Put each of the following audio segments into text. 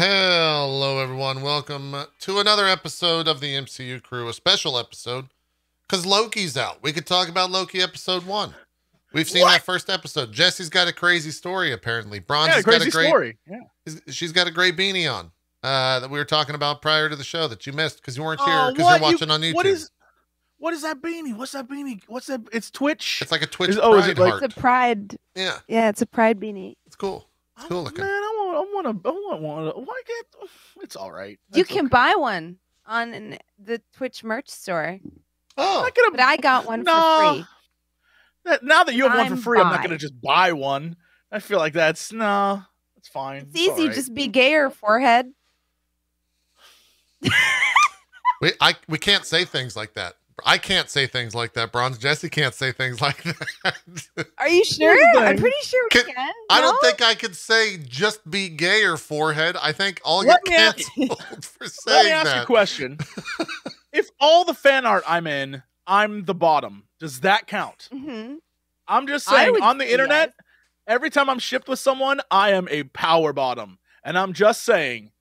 Hello, everyone. Welcome to another episode of the MCU Crew, a special episode, because Loki's out. We could talk about Loki episode 1. We've seen that first episode. Jesse's got a crazy story, apparently. Bronze's got a great story. Yeah. She's got a great beanie on that we were talking about prior to the show that you missed because you weren't here because you're watching on YouTube. What is that beanie? What's that beanie? What's that? It's Twitch. It's like a Twitch pride heart. It's a pride. Yeah. Yeah, it's a pride beanie. It's cool. It's cool looking. Man, I want one. It's all right. You can buy one on the Twitch merch store. Oh. But I got one for free. Now that you have one for free, I'm not going to just buy one. I feel like that's fine. It's easy. Right. Just be gayer, forehead. We can't say things like that. I can't say things like that, Bronze. Jesse can't say things like that. Are you sure? I'm pretty sure we can. No? I don't think I could say just be gay or forehead. I think I'll get canceled for saying that. Let me ask you a question. If all the fan art I'm in, I'm the bottom, does that count? Mm-hmm. I'm just saying, on the internet, every time I'm shipped with someone, I am a power bottom. And I'm just saying,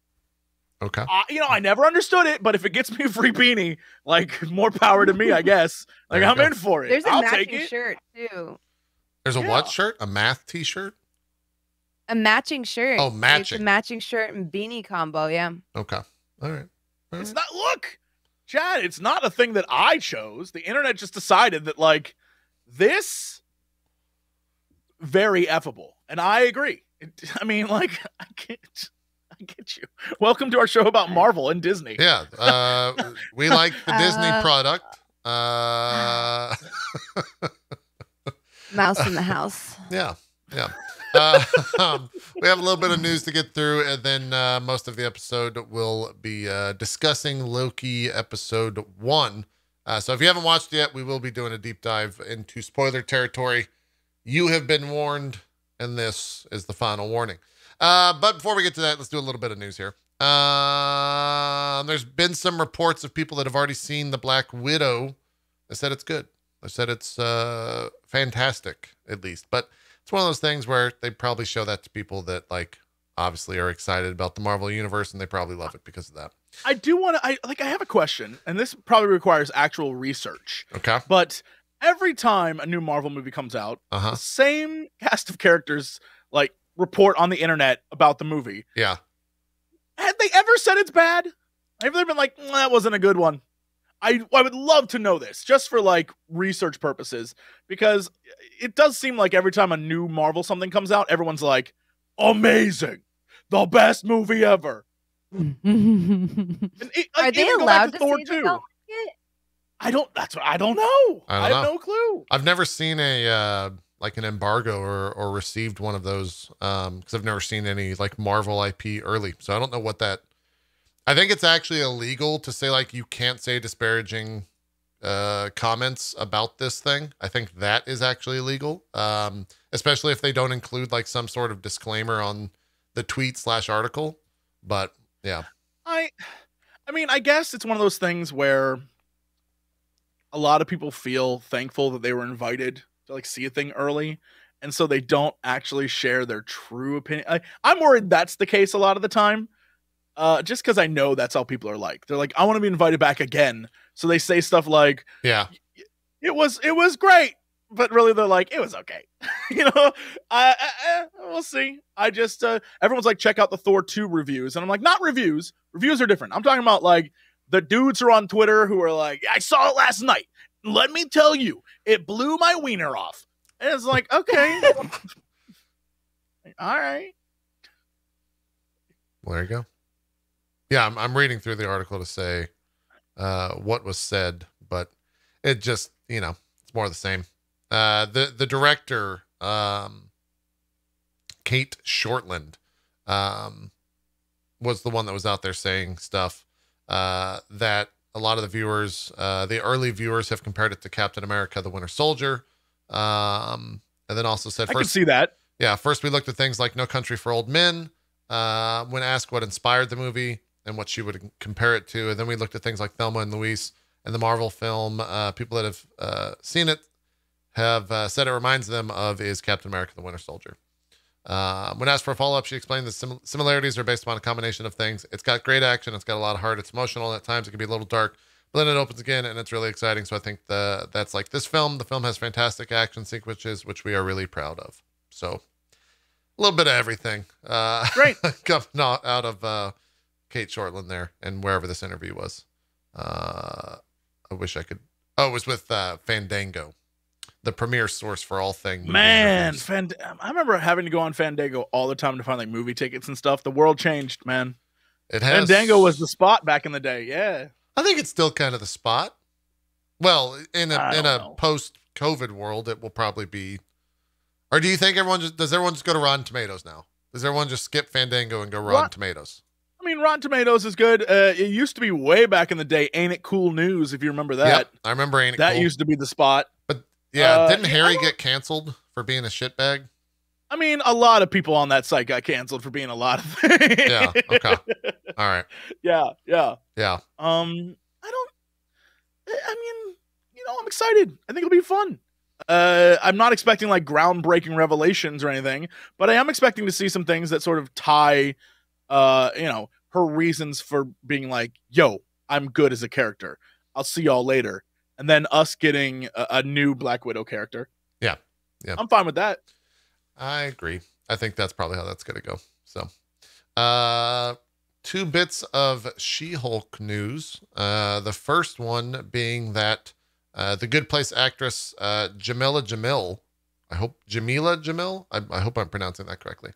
okay. I never understood it, but if it gets me a free beanie, like, more power to me, I guess. Like, I'm in for it. There's a I'll matching take it. shirt, too. There's a what shirt? A math t-shirt? A matching shirt. Oh, matching. It's a matching shirt and beanie combo, yeah. Okay. All right. It's not, look, Chad, it's not a thing that I chose. The internet just decided that, like, this, very effable. And I agree. I mean, like, I get you. Welcome to our show about Marvel and Disney. Yeah. We like the Disney product. Mouse in the house. Yeah. Yeah. We have a little bit of news to get through, and then most of the episode will be discussing Loki episode 1. So if you haven't watched it yet, we will be doing a deep dive into spoiler territory. You have been warned, and this is the final warning. But before we get to that, let's do a little bit of news here. There's been some reports of people that have already seen the Black Widow. They said it's good. They said it's fantastic, at least. But it's one of those things where they probably show that to people that, like, obviously are excited about the Marvel Universe, and they probably love it because of that. I do want to, I have a question, and this probably requires actual research. Okay. But every time a new Marvel movie comes out, the same cast of characters, like, report on the internet about the movie. Yeah. Had they ever said it's bad? Have they been like, that wasn't a good one? I would love to know this, just for, like, research purposes, because it does seem like every time a new Marvel something comes out, everyone's like, amazing, the best movie ever. Are they allowed to Thor say they don't like it? I don't know. I have no clue. I've never seen a like an embargo or received one of those because I've never seen any, like, Marvel IP early, so I don't know what that. I think it's actually illegal to say, like, you can't say disparaging comments about this thing. I think that is actually illegal, especially if they don't include, like, some sort of disclaimer on the tweet/article. But yeah, I mean, I guess it's one of those things where a lot of people feel thankful that they were invited to, like, see a thing early, and so they don't actually share their true opinion. I'm worried that's the case a lot of the time. Just because I know that's how people are like. They're like, I want to be invited back again. So they say stuff like, yeah, it was great. But really, they're like, it was okay. We'll see. I just, everyone's like, check out the Thor 2 reviews. And I'm like, not reviews. Reviews are different. I'm talking about, like, the dudes who are on Twitter who are like, I saw it last night. Let me tell you, it blew my wiener off. And it's like, okay. All right. Well, there you go. Yeah, I'm reading through the article to say what was said, but it just, it's more of the same. The director, Kate Shortland, was the one that was out there saying stuff that a lot of the viewers, the early viewers, have compared it to Captain America: The Winter Soldier, and then also said, I can see that. Yeah, first we looked at things like No Country for Old Men, when asked what inspired the movie and what she would compare it to. And then we looked at things like Thelma and Louise and the Marvel film. People that have seen it have said it reminds them of is Captain America: The Winter Soldier. When asked for a follow-up, she explained the similarities are based upon a combination of things. It's got great action. It's got a lot of heart. It's emotional. At times it can be a little dark, but then it opens again and it's really exciting. So I think that's like this film. The film has fantastic action sequences, which we are really proud of. So a little bit of everything. Great. Coming out of Kate Shortland there and wherever this interview was. I wish I could. Oh, it was with Fandango, the premier source for all things. Man, I remember having to go on Fandango all the time to find like movie tickets and stuff. The world changed, man. It has. Fandango was the spot back in the day. Yeah. I think it's still kind of the spot. Well, in a post-COVID world, it will probably be. Or do you think does everyone just go to Rotten Tomatoes now? Does everyone just skip Fandango and go Rotten Tomatoes? I mean, Rotten Tomatoes is good. It used to be way back in the day. Ain't It Cool News, if you remember that. Yep, I remember Ain't It Cool. That used to be the spot. But yeah, didn't Harry get canceled for being a shitbag? I mean, a lot of people on that site got canceled for being a lot of things. Yeah. Okay. All right. Yeah. Yeah. I mean, I'm excited. I think it'll be fun. I'm not expecting like groundbreaking revelations or anything, but I am expecting to see some things that sort of tie, her reasons for being like, yo, I'm good as a character. I'll see y'all later. And then us getting a new Black Widow character. Yeah. I'm fine with that. I agree. I think that's probably how that's going to go. So, 2 bits of She-Hulk news. The first one being that the Good Place actress Jameela Jamil, Jameela Jamil, I hope I'm pronouncing that correctly.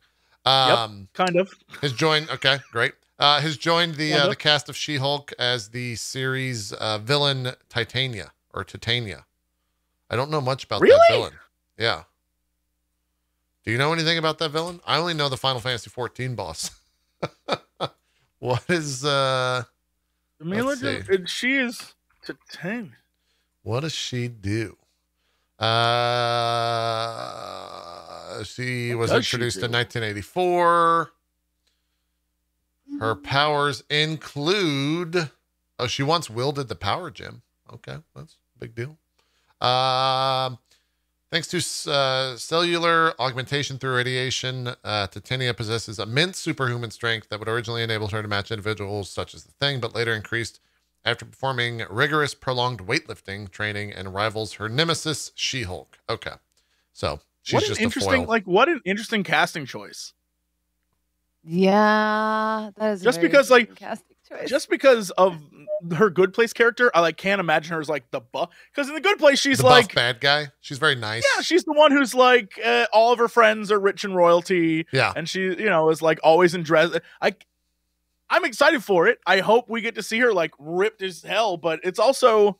Yep, kind of. Has joined. Okay, great. Has joined the cast of She-Hulk as the series villain Titania. I don't know much about that villain. Yeah. Do you know anything about that villain? I only know the Final Fantasy 14 boss. What is Jameela? She is Titania. What does she do? She was introduced in 1984. Her powers include. Oh, she once wielded the power gem. Okay, that's a big deal. Thanks to cellular augmentation through radiation, Titania possesses immense superhuman strength that would originally enable her to match individuals such as the Thing, but later increased after performing rigorous, prolonged weightlifting training and rivals her nemesis, She-Hulk. Okay, so she's just a foil. What an interesting casting choice. Yeah, that is just because casting choice. Just because of her Good Place character, I can't imagine her as the buff. Because in the Good Place, she's the buff bad guy. She's very nice. Yeah, she's the one who's all of her friends are rich and royalty. Yeah, and she is always in dress. I'm excited for it. I hope we get to see her ripped as hell. But it's also,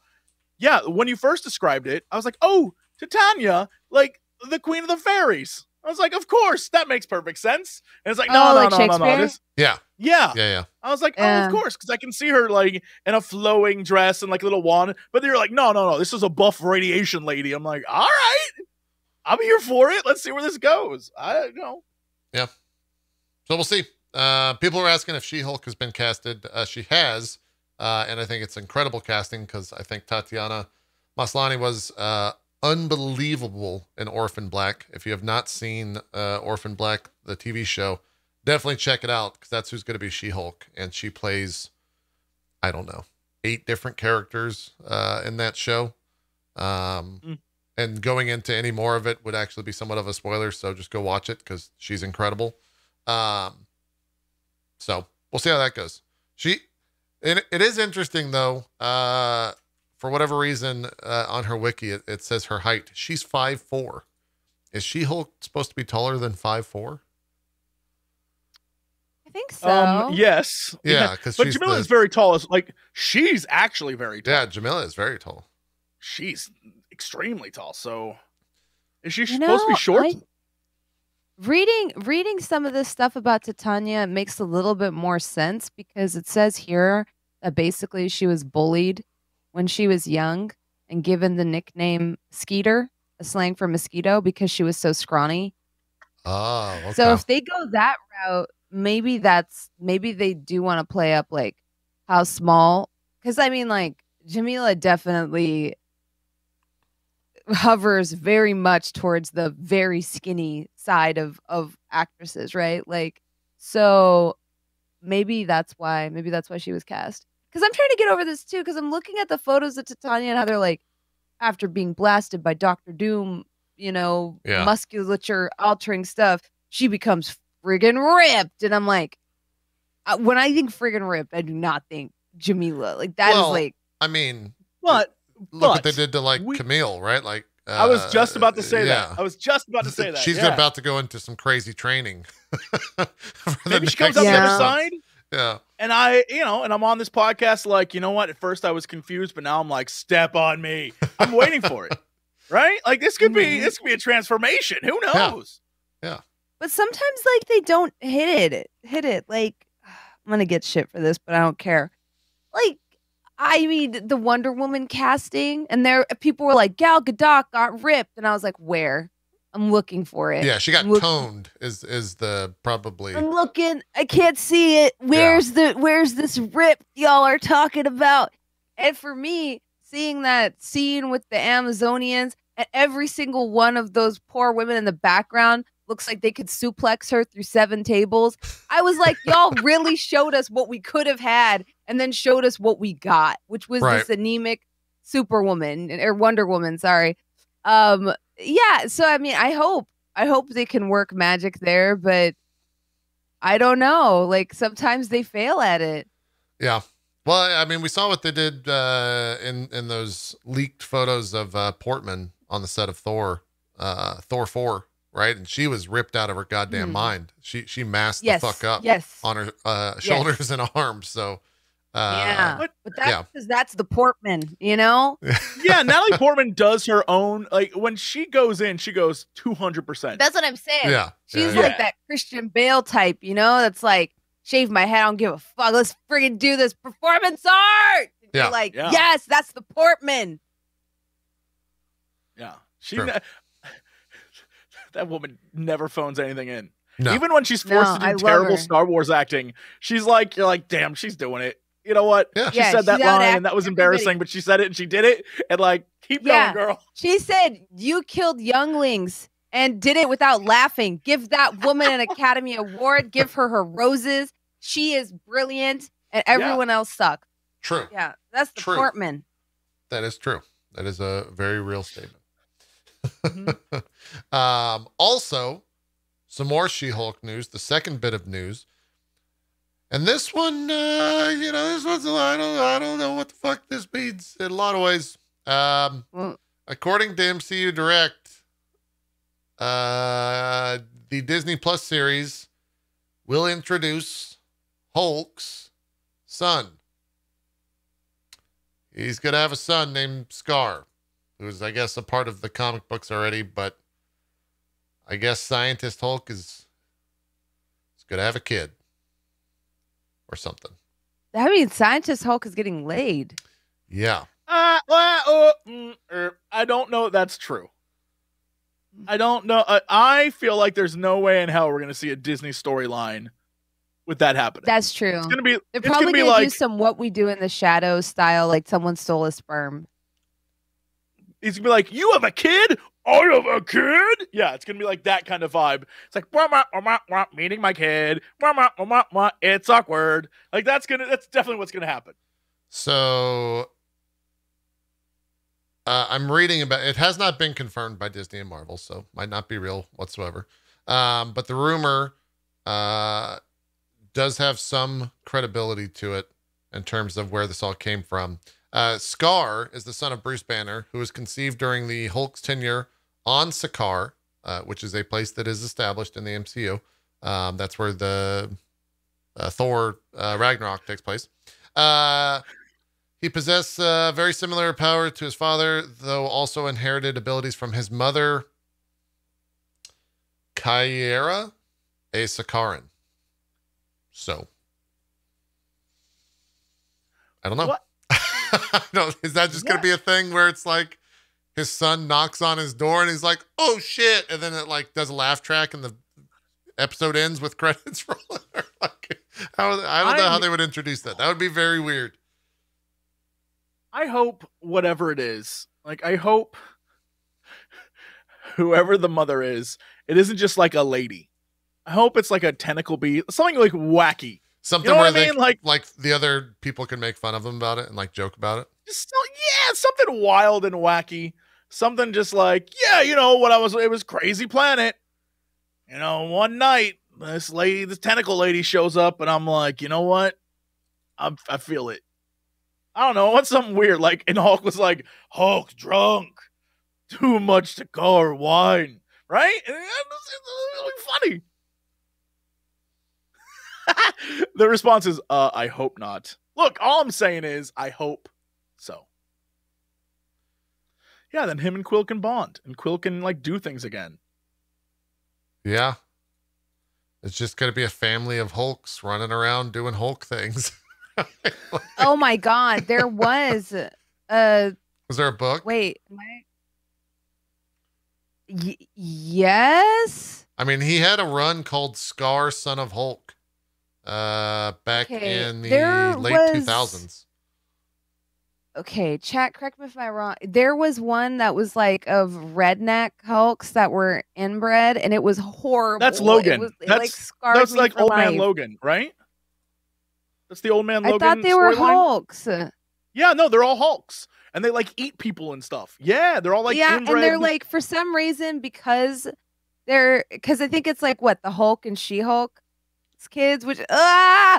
when you first described it, I was like, oh, Titania, the Queen of the Fairies. I was like, of course, that makes perfect sense. And it's no. Yeah. I was like, oh, of course, because I can see her in a flowing dress and a little wand. But they're like, no, this is a buff radiation lady. I'm like, all right, I'm here for it. Let's see where this goes. I don't know. Yeah. So we'll see. People are asking if She-Hulk has been casted. She has, and I think it's incredible casting because I think Tatiana Maslany was unbelievable in Orphan Black. If you have not seen Orphan Black, the TV show, definitely check it out because that's who's going to be She-Hulk, and she plays, I don't know, 8 different characters in that show. And going into any more of it would actually be somewhat of a spoiler, so just go watch it because she's incredible. So we'll see how that goes. It is interesting though. For whatever reason, on her wiki, it says her height. She's 5'4". Is She-Hulk supposed to be taller than 5'4"? I think so. Yes. Yeah, but Jameela is very tall. She's actually very tall. Yeah, Jameela is very tall. She's extremely tall. So, is she supposed to be short? Reading some of this stuff about Titania makes a little bit more sense because it says here that basically she was bullied when she was young and given the nickname Skeeter, a slang for mosquito, because she was so scrawny. Oh, okay. So if they go that route, maybe they do want to play up how small. Because I mean, Jameela definitely hovers very much towards the very skinny side of actresses, right? Like, so maybe that's why she was cast. Because I'm trying to get over this too, because I'm looking at the photos of Titania and how they're like, after being blasted by Doctor Doom, musculature altering stuff, she becomes friggin' ripped. And I'm like, when I think friggin' ripped, I do not think Jameela. Like, that is like, I mean, but look what they did to Camille, right? Like, I was just about to say that. I was just about to say that. She's about to go into some crazy training. Maybe she comes out the other side. Yeah. And I'm on this podcast like, you know what? At first I was confused, but now I'm like, step on me. I'm waiting for it. Right? Like this could be a transformation. Who knows? Yeah. But sometimes like they don't hit it. Like, I'm gonna get shit for this, but I don't care. Like, I mean, the Wonder Woman casting, and there people were like, Gal Gadot got ripped, and I was like, where? I'm looking for it. Yeah, she got toned. Is the probably? I'm looking. I can't see it. Where's this rip y'all are talking about? And for me, seeing that scene with the Amazonians and every single one of those poor women in the background looks like they could suplex her through 7 tables. I was like, y'all really showed us what we could have had and then showed us what we got, which was this anemic Superwoman or Wonder Woman. Sorry. Yeah. So, I mean, I hope they can work magic there, but I don't know. Like sometimes they fail at it. Yeah. Well, I mean, we saw what they did in those leaked photos of Portman on the set of Thor 4. Right, and she was ripped out of her goddamn mind. She masked the fuck up on her shoulders and arms. So, but that's because that's the Portman, you know. Yeah, Natalie Portman does her own. Like when she goes in, she goes 200%. That's what I'm saying. Yeah, she's like that Christian Bale type, you know. That's like shave my head. I don't give a fuck. Let's friggin' do this performance art. Yeah, you're like yes, that's the Portman. Yeah, that woman never phones anything in. No. Even when she's forced to do terrible Star Wars acting, she's like, you're like, damn, she's doing it. You know what? Yeah. She said that line and that was embarrassing, but she said it and she did it. And like, keep going, girl. She said, you killed younglings and did it without laughing. Give that woman an Academy Award. Give her roses. She is brilliant and everyone else sucks. True. Yeah, that's the Portman. That is true. That is a very real statement. Also, some more She-Hulk news, the second bit of news. And this one, this one's I don't know what the fuck this means in a lot of ways. According to MCU Direct, the Disney Plus series will introduce Hulk's son. He's going to have a son named Scar, who's, I guess, a part of the comic books already, but I guess Scientist Hulk is going to have a kid or something. That means Scientist Hulk is getting laid. Yeah. I don't know if that's true. I don't know. I feel like there's no way in hell we're going to see a Disney storyline with that happening. That's true. It's going to be. They're probably going to do some What We Do in the Shadows style, like someone stole a sperm. He's gonna be like, you have a kid? I have a kid? Yeah, it's gonna be like that kind of vibe. It's like, meeting my kid. It's awkward. Like that's definitely what's gonna happen. So I'm reading about it. Has not been confirmed by Disney and Marvel, so might not be real whatsoever. But the rumor does have some credibility to it in terms of where this all came from. Scar is the son of Bruce Banner, who was conceived during the Hulk's tenure on Sakaar, which is a place that is established in the MCU. That's where the Thor Ragnarok takes place. He possessed very similar power to his father, though also inherited abilities from his mother, Kyera, a Sakaaran. So, I don't know. What? No, is that just going to be a thing where it's like his son knocks on his door and he's like, oh shit. And then it like does a laugh track and the episode ends with credits rolling. Like, I don't know how they would introduce that. That would be very weird. I hope whatever it is, like I hope whoever the mother is, it isn't just like a lady. I hope it's like a tentacle bee, something like wacky. Something You know where what I mean? like the other people can make fun of them about it and like joke about it. Something wild and wacky. Something just like, it was Crazy Planet. One night, this tentacle lady shows up, and I'm like, you know what? I feel it. I don't know. I want something weird. Like, and Hulk was like, Hulk drunk. Too much cigar wine. Right? And it's funny. The response is, I hope not. Look, all I'm saying is, I hope so. Yeah, then him and Quill can bond, and Quill can like do things again. Yeah. It's just going to be a family of Hulks running around doing Hulk things. Oh my God. There was Was there a book? wait, yes. I mean, he had a run called Scar, Son of Hulk, back Okay, in the there late was- 2000s. Okay, chat, correct me if I'm wrong. There was one that was like of redneck Hulks that were inbred, and it was horrible. That's Logan. It was, it, That's- like scarred That's me like for Old Man life. Logan, right? That's the Old Man Logan. I thought they were storyline? Hulks. Yeah, no, they're all Hulks, and they like eat people and stuff. Yeah, they're all like yeah, inbred. and they're like for some reason because I think it's like what the Hulk and She-Hulk kids, which Well, I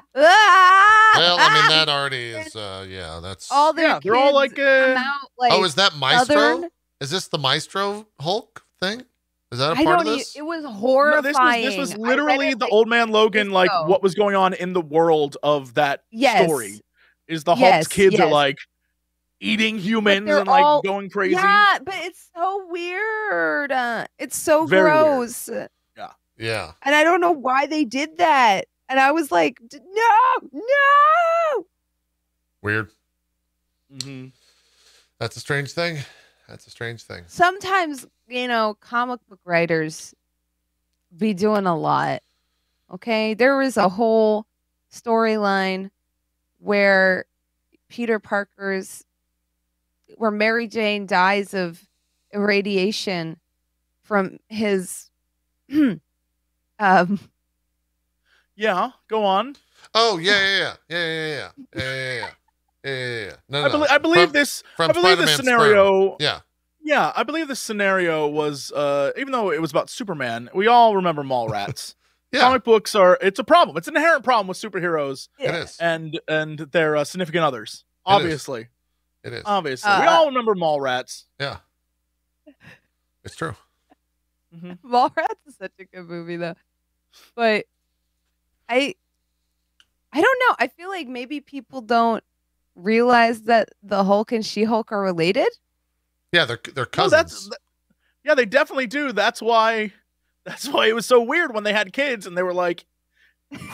mean, that already is, that's... all their they're all kids like, come out like Oh, is that Maestro? Southern. Is this the Maestro Hulk thing? Is that a I part don't. of this? It was No, horrifying. this was I read literally it, the like, Old Man Logan, years like ago. what was going on in the world of that Yes. story. Is the Yes, Hulk's kids are yes. like eating humans they're and like all- going crazy. Yeah, but it's so weird. It's so Very weird. gross. Yeah. And I don't know why they did that. And I was like, no. Weird. Mm-hmm. That's a strange thing. Sometimes, comic book writers be doing a lot. Okay. There was a whole storyline where where Mary Jane dies of irradiation from his Yeah, go on. Oh, yeah. No. I believe From this Spider-Man scenario. Sperm. Yeah, I believe this scenario was even though it was about Superman, we all remember mall rats. Yeah, Comic books it's a problem. It's an inherent problem with superheroes it is. and their significant others. Obviously. It is. Obviously. We all remember mall rats. Yeah. It's true. Mm-hmm. Mallrats is such a good movie though. But I don't know. I feel like maybe people don't realize that the Hulk and She-Hulk are related. Yeah, they're No, cousins. yeah, they definitely do. That's why it was so weird when they had kids and they were like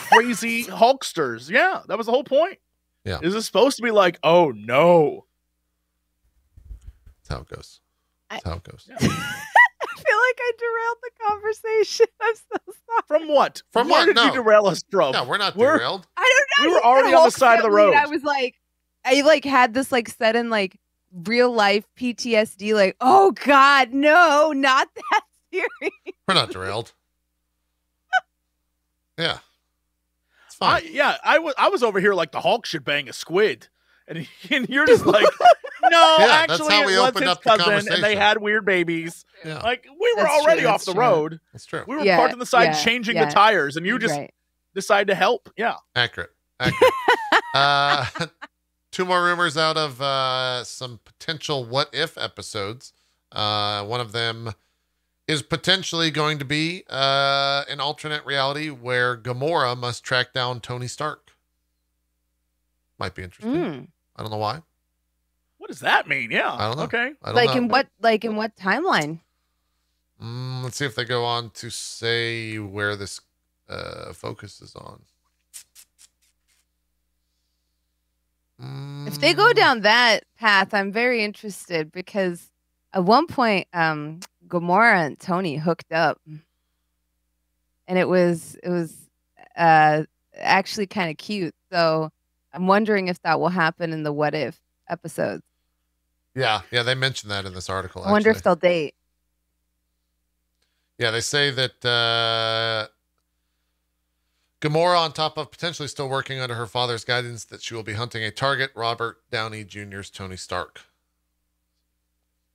crazy Hulksters. Yeah, that was the whole point. Yeah. Is it supposed to be like, oh no? That's how it goes. That's how it goes. Yeah. I feel like I derailed the conversation. I'm so sorry. From what? From Where what? did No. you derail us from? No, we're not We're- derailed. I don't know. We you were said already on the Hulk side of the family, and road. I was like, I like had this like sudden like real life PTSD. Like, oh God, no, not that serious. We're not derailed. Yeah. It's fine. I was over here like the Hulk should bang a squid, and you're just like, no, Yeah, that's actually how we it was opened his up the cousin, and they conversation. had weird babies. Yeah. Like we were That's true, already off that's the true. road. That's true. We were Yeah, parked on the side yeah, changing yeah. the tires, and you just Right. decide to help. Yeah. Accurate. 2 more rumors out of some potential what if episodes. One of them is potentially going to be an alternate reality where Gamora must track down Tony Stark. Might be interesting. Mm. I don't know why. What does that mean? Yeah. I don't know. Okay. I don't Like know. in what timeline? Let's see if they go on to say where this focus is on. If they go down that path, I'm very interested because at one point, Gamora and Tony hooked up, and it was actually kind of cute. So I'm wondering if that will happen in the what if episodes. Yeah, they mentioned that in this article. I wonder if actually. they'll date. Yeah, they say that Gamora, on top of potentially still working under her father's guidance, that she will be hunting a target, Robert Downey Jr.'s Tony Stark.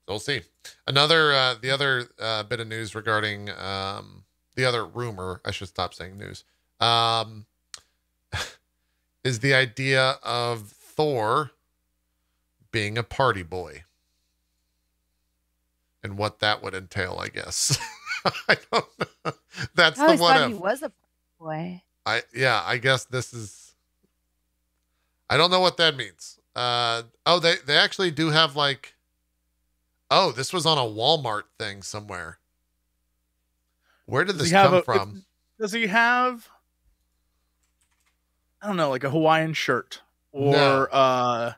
So we'll see. The other bit of news regarding the other rumor, I should stop saying news, is the idea of Thor being a party boy and what that would entail, I guess. I don't know. That's I always the what thought he if. was a boy. I guess this is, I don't know what that means. They actually do have like, this was on a Walmart thing somewhere. Where did this come from? Does he have, I don't know, like a Hawaiian shirt or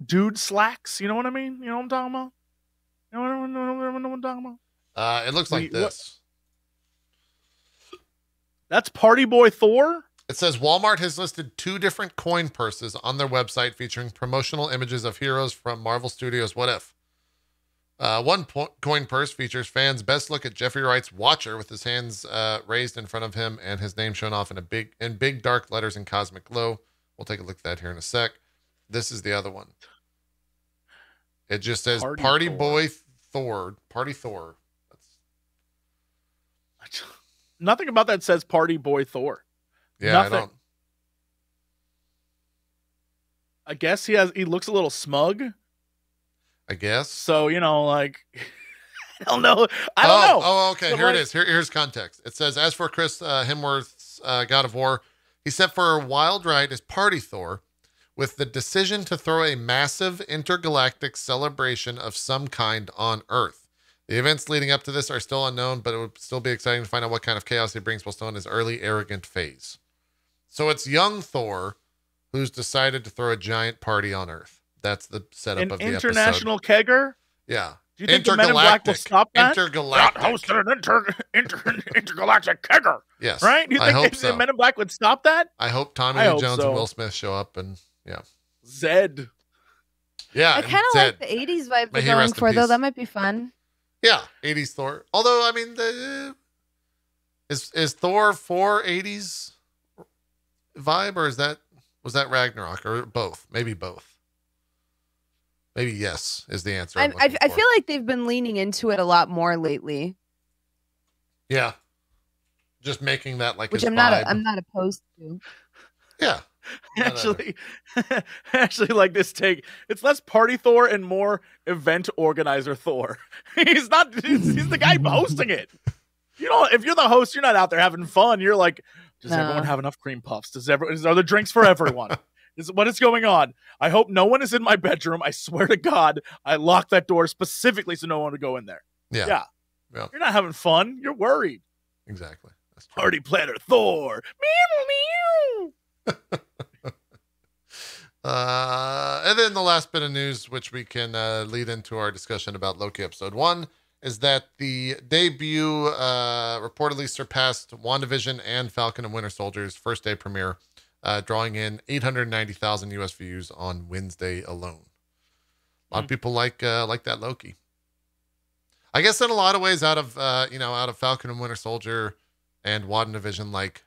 dude slacks? You know what I mean? You know what I'm talking about? You know what I'm talking about? It looks like this. That's Party Boy Thor? It says Walmart has listed 2 different coin purses on their website featuring promotional images of heroes from Marvel Studios' What If. One coin purse features fans' best look at Jeffrey Wright's Watcher with his hands raised in front of him and his name shown off in big dark letters in cosmic glow. We'll take a look at that here in a sec. This is the other one. It just says Party Boy Thor. Party Thor. Nothing about that says Party Boy Thor. Yeah, Nothing. I don't. I guess he looks a little smug. I guess. So, like, I don't know. I don't know. Oh, okay. But here it is. Here's context. It says, as for Chris Hemsworth's God of War, he's set for a wild ride as Party Thor with the decision to throw a massive intergalactic celebration of some kind on Earth. The events leading up to this are still unknown, but it would still be exciting to find out what kind of chaos he brings while still in his early arrogant phase. So it's young Thor who's decided to throw a giant party on Earth. That's the setup of the episode. An international kegger? Yeah. Do you think the Men in Black will stop that? Intergalactic. Hosted an intergalactic kegger. Yes. Right? Do you think the Men in Black would stop that? I hope Tommy Lee Jones and Will Smith show up and Zed. Yeah. I kind of like the 80s vibe they're going for, though. That might be fun. Yeah, 80s Thor. Although, I mean, is Thor 80s vibe, or was that Ragnarok, or both? Maybe both. Maybe yes is the answer. I feel like they've been leaning into it a lot more lately. Yeah, just making that like which I'm not opposed to. Yeah. Actually, like this take, it's less Party Thor and more event organizer Thor. He's the guy hosting it. If you're the host, you're not out there having fun. You're like, does everyone have enough cream puffs? Are there drinks for everyone? What is going on? I hope no one is in my bedroom. I swear to God, I locked that door specifically so no one would go in there. Yeah. You're not having fun. You're worried. Exactly. That's true. Party planner Thor. Meow, meow. And then the last bit of news, which we can lead into our discussion about Loki episode 1, is that the debut reportedly surpassed WandaVision and Falcon and Winter Soldier's first day premiere, drawing in 890,000 US views on Wednesday alone. A lot of people like that Loki. I guess in a lot of ways, out of Falcon and Winter Soldier and WandaVision, like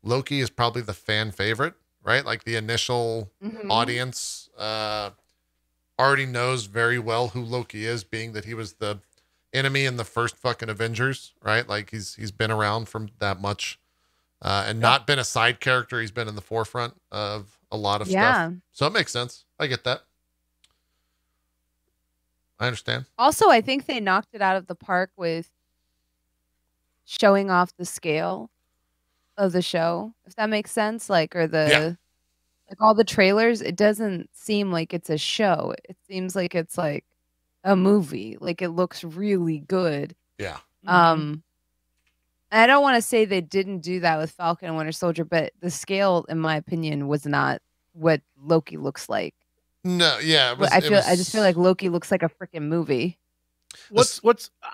Loki is probably the fan favorite, right? Like the initial audience already knows very well who Loki is, being that he was the enemy in the first fucking Avengers, right? Like he's been around from that much and not been a side character. He's been in the forefront of a lot of stuff. So it makes sense. I get that. I understand. Also, I think they knocked it out of the park with showing off the scale of the show, if that makes sense. Like, or like all the trailers, it doesn't seem like it's a show. It seems like it's like a movie. Like it looks really good. Yeah. And I don't want to say they didn't do that with Falcon and Winter Soldier, but the scale, in my opinion, was not what Loki looks like. No, yeah. I just feel like Loki looks like a freaking movie.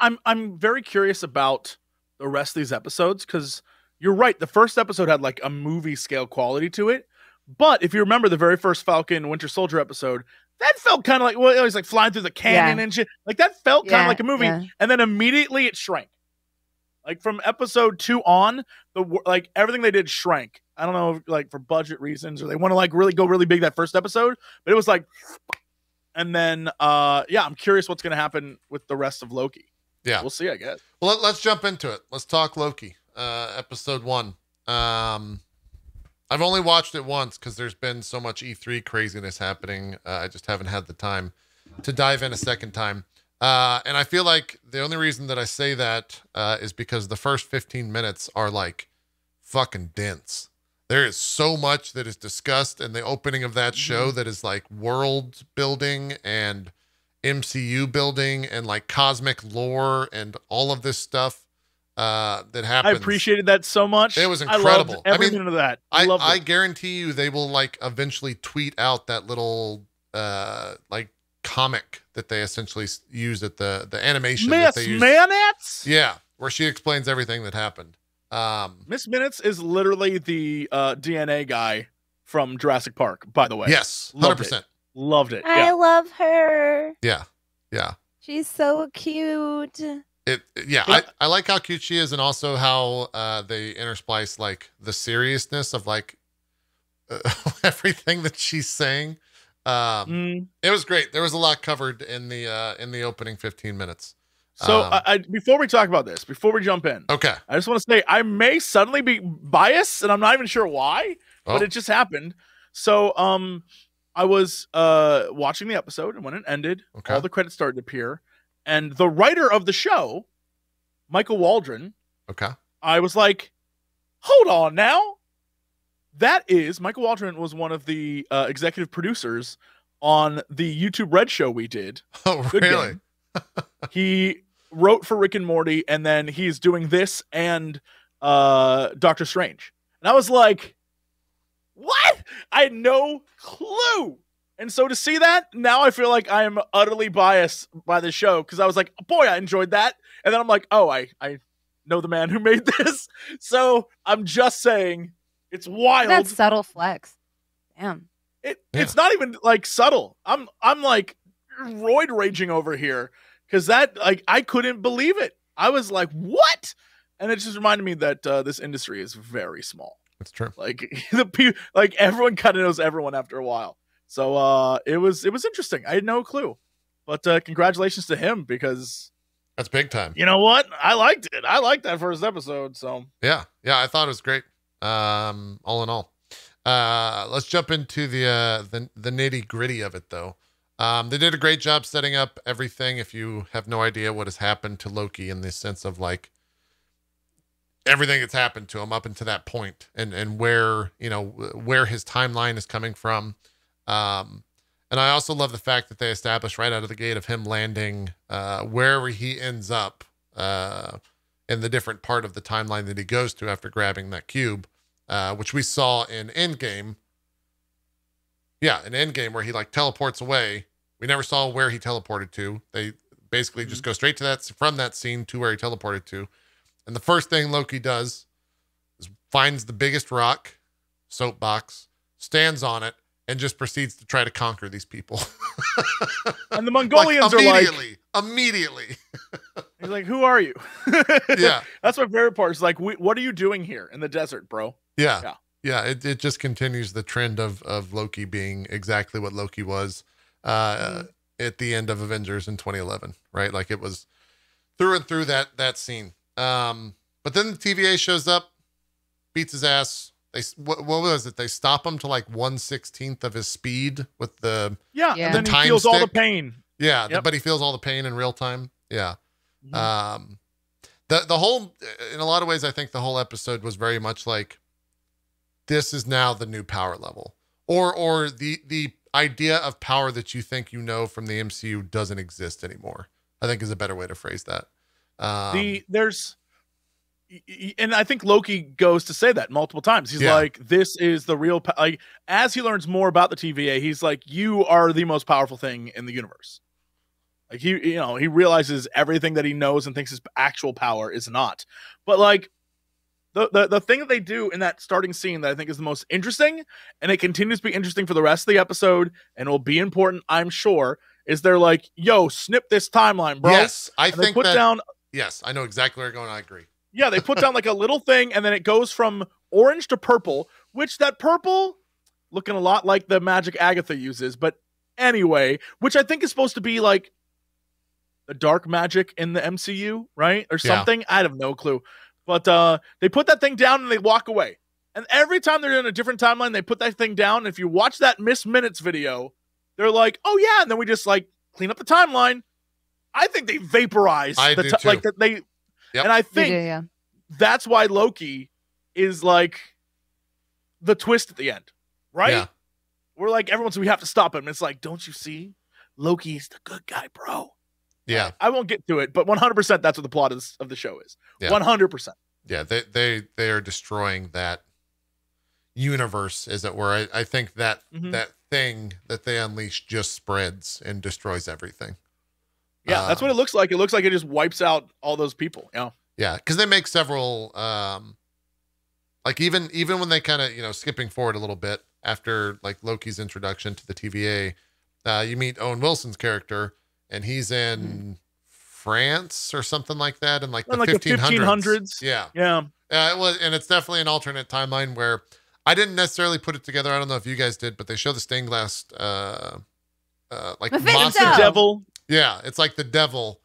I'm very curious about the rest of these episodes, because you're right. The first episode had like a movie scale quality to it, But if you remember the very first Falcon Winter Soldier episode, that felt kind of like, well, it was like flying through the canyon and shit. Like that felt kind of like a movie. Yeah. And then immediately it shrank. Like from episode 2 on, like everything they did shrank. I don't know, like for budget reasons, or they want to like really go really big that first episode, but it was like, and then I'm curious what's going to happen with the rest of Loki. Yeah, we'll see, I guess. Well, let's jump into it. Let's talk Loki, episode 1. I've only watched it once because there's been so much E3 craziness happening. I just haven't had the time to dive in a second time. And I feel like the only reason that I say that is because the first 15 minutes are like fucking dense. There is so much that is discussed in the opening of that show that is like world building and MCU building and like cosmic lore and all of this stuff that happens. I appreciated that so much. It was incredible. I loved every minute of that. I guarantee you they will like eventually tweet out that little like comic that they essentially used at the animation that they used. Minutes? Yeah, where she explains everything that happened. Miss Minutes is literally the DNA guy from Jurassic Park, by the way. Yes, 100%. Loved it. I love her. Yeah. She's so cute. I like how cute she is, and also how they intersplice like the seriousness of like everything that she's saying. It was great. There was a lot covered in the opening 15 minutes. So before we talk about this, before we jump in, okay, I just want to say I may suddenly be biased, and I'm not even sure why, but it just happened. So I was watching the episode, and when it ended, all the credits started to appear, and the writer of the show, Michael Waldron, I was like, hold on now. That is, Michael Waldron was one of the executive producers on the YouTube Red show we did. Oh, really? He wrote for Rick and Morty, and then he's doing this and Doctor Strange. And I was like, what? I had no clue. And so to see that, now I feel like I am utterly biased by the show, because I was like, boy, I enjoyed that. And then I'm like, oh, I know the man who made this. So I'm just saying, it's wild. That's subtle flex. Damn. It's not even like subtle. I'm like roid raging over here, because that, like, I couldn't believe it. I was like, what? And it just reminded me that this industry is very small. That's true. Like like everyone kind of knows everyone after a while. So it was interesting. I had no clue, but congratulations to him, because that's big time. You know what? I liked it. I liked that first episode. So yeah, I thought it was great. All in all, let's jump into the nitty gritty of it, though. They did a great job setting up everything. If you have no idea what has happened to Loki, in the sense of like everything that's happened to him up until that point, and where his timeline is coming from. And I also love the fact that they established right out of the gate of him landing wherever he ends up in the different part of the timeline that he goes to after grabbing that cube, which we saw in Endgame. Yeah, in Endgame, where he like teleports away. We never saw where he teleported to. They basically just go straight to from that scene to where he teleported to. And the first thing Loki does is finds the biggest rock, soapbox, stands on it, and just proceeds to try to conquer these people. And the Mongolians are like... Immediately. He's like, who are you? Yeah. That's my favorite part. It's like, what are you doing here in the desert, bro? Yeah. It just continues the trend of Loki being exactly what Loki was at the end of Avengers in 2011, right? Like it was through and through that scene. But then the TVA shows up, beats his ass. What was it? They stop him to like 1/16 of his speed with the and then he feels all the pain. Yeah, but he feels all the pain in real time. Yeah. Mm-hmm. The whole, in a lot of ways, I think the whole episode was very much like, this is now the new power level, or the idea of power that you think you know from the MCU doesn't exist anymore, I think is a better way to phrase that. And I think Loki goes to say that multiple times. He's like, this is the real, like, as he learns more about the TVA, he's like, you are the most powerful thing in the universe. Like he realizes everything that he knows and thinks his actual power is not. But like, The thing that they do in that starting scene that I think is the most interesting, and it continues to be interesting for the rest of the episode, and will be important, I'm sure, is they're like, "Yo, snip this timeline, bro." Yes, I and think they put down. Yes, I know exactly where you're going. I agree. Yeah, they put down like a little thing, and then it goes from orange to purple, which that purple looking a lot like the magic Agatha uses, but anyway, which I think is supposed to be like the dark magic in the MCU, right? Or something. I have no clue. But they put that thing down and they walk away. And every time they're in a different timeline, they put that thing down. And if you watch that Miss Minutes video, they're like, "Oh yeah," and then we just like clean up the timeline. I think they vaporize like that they. Yep. And I think that's why Loki is like the twist at the end, right? Yeah. We're like, everyone's, we have to stop him. It's like, don't you see? Loki's the good guy, bro. Yeah. I won't get to it, but 100% that's what the plot of the show is. Yeah. 100%. Yeah, they are destroying that universe, as it were. I think that that thing that they unleash just spreads and destroys everything. Yeah, that's what it looks like. It looks like it just wipes out all those people. Yeah. Yeah, because they make several like even when they kind of, you know, skipping forward a little bit after like Loki's introduction to the TVA, you meet Owen Wilson's character, and he's in France or something like that in like the 1500s. Yeah. Yeah. It was, and it's definitely an alternate timeline where I didn't necessarily put it together. I don't know if you guys did, but they show the stained glass like monster devil. Yeah, it's like the devil.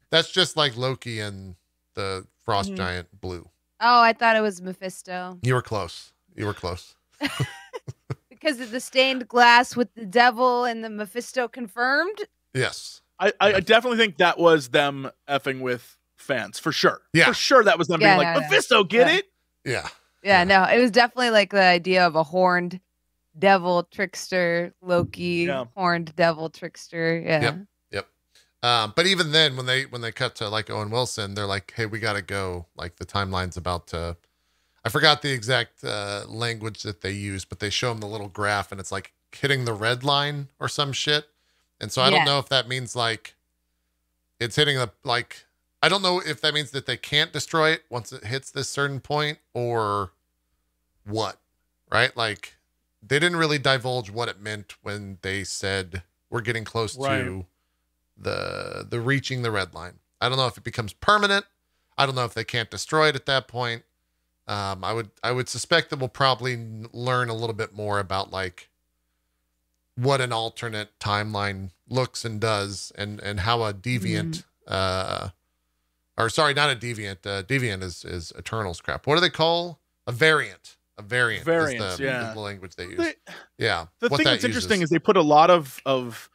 That's just like Loki and the frost giant blue. Oh, I thought it was Mephisto. You were close. Because of the stained glass with the devil and the Mephisto confirmed? Yes. I definitely think that was them effing with fans, for sure. Yeah. For sure that was them being like, Mephisto, get it? Yeah. Yeah, no, it was definitely like the idea of a horned devil trickster, Loki, horned devil trickster. Yeah. Yep. But even then, when they cut to like Owen Wilson, they're like, "Hey, we gotta go." Like the timeline's about to. I forgot the exact language that they use, but they show him the little graph, and it's like hitting the red line or some shit. And so I don't know if that means like it's hitting the like. I don't know if that means that they can't destroy it once it hits this certain point or what, right? Like they didn't really divulge what it meant when they said we're getting close to the reaching the red line. I don't know if it becomes permanent. I don't know if they can't destroy it at that point. I would suspect that we'll probably learn a little bit more about like what an alternate timeline looks and does, and how a deviant, or sorry, not a deviant. Deviant is Eternals crap. What do they call a variant? A variant is the language they use. The thing that's interesting is they put a lot of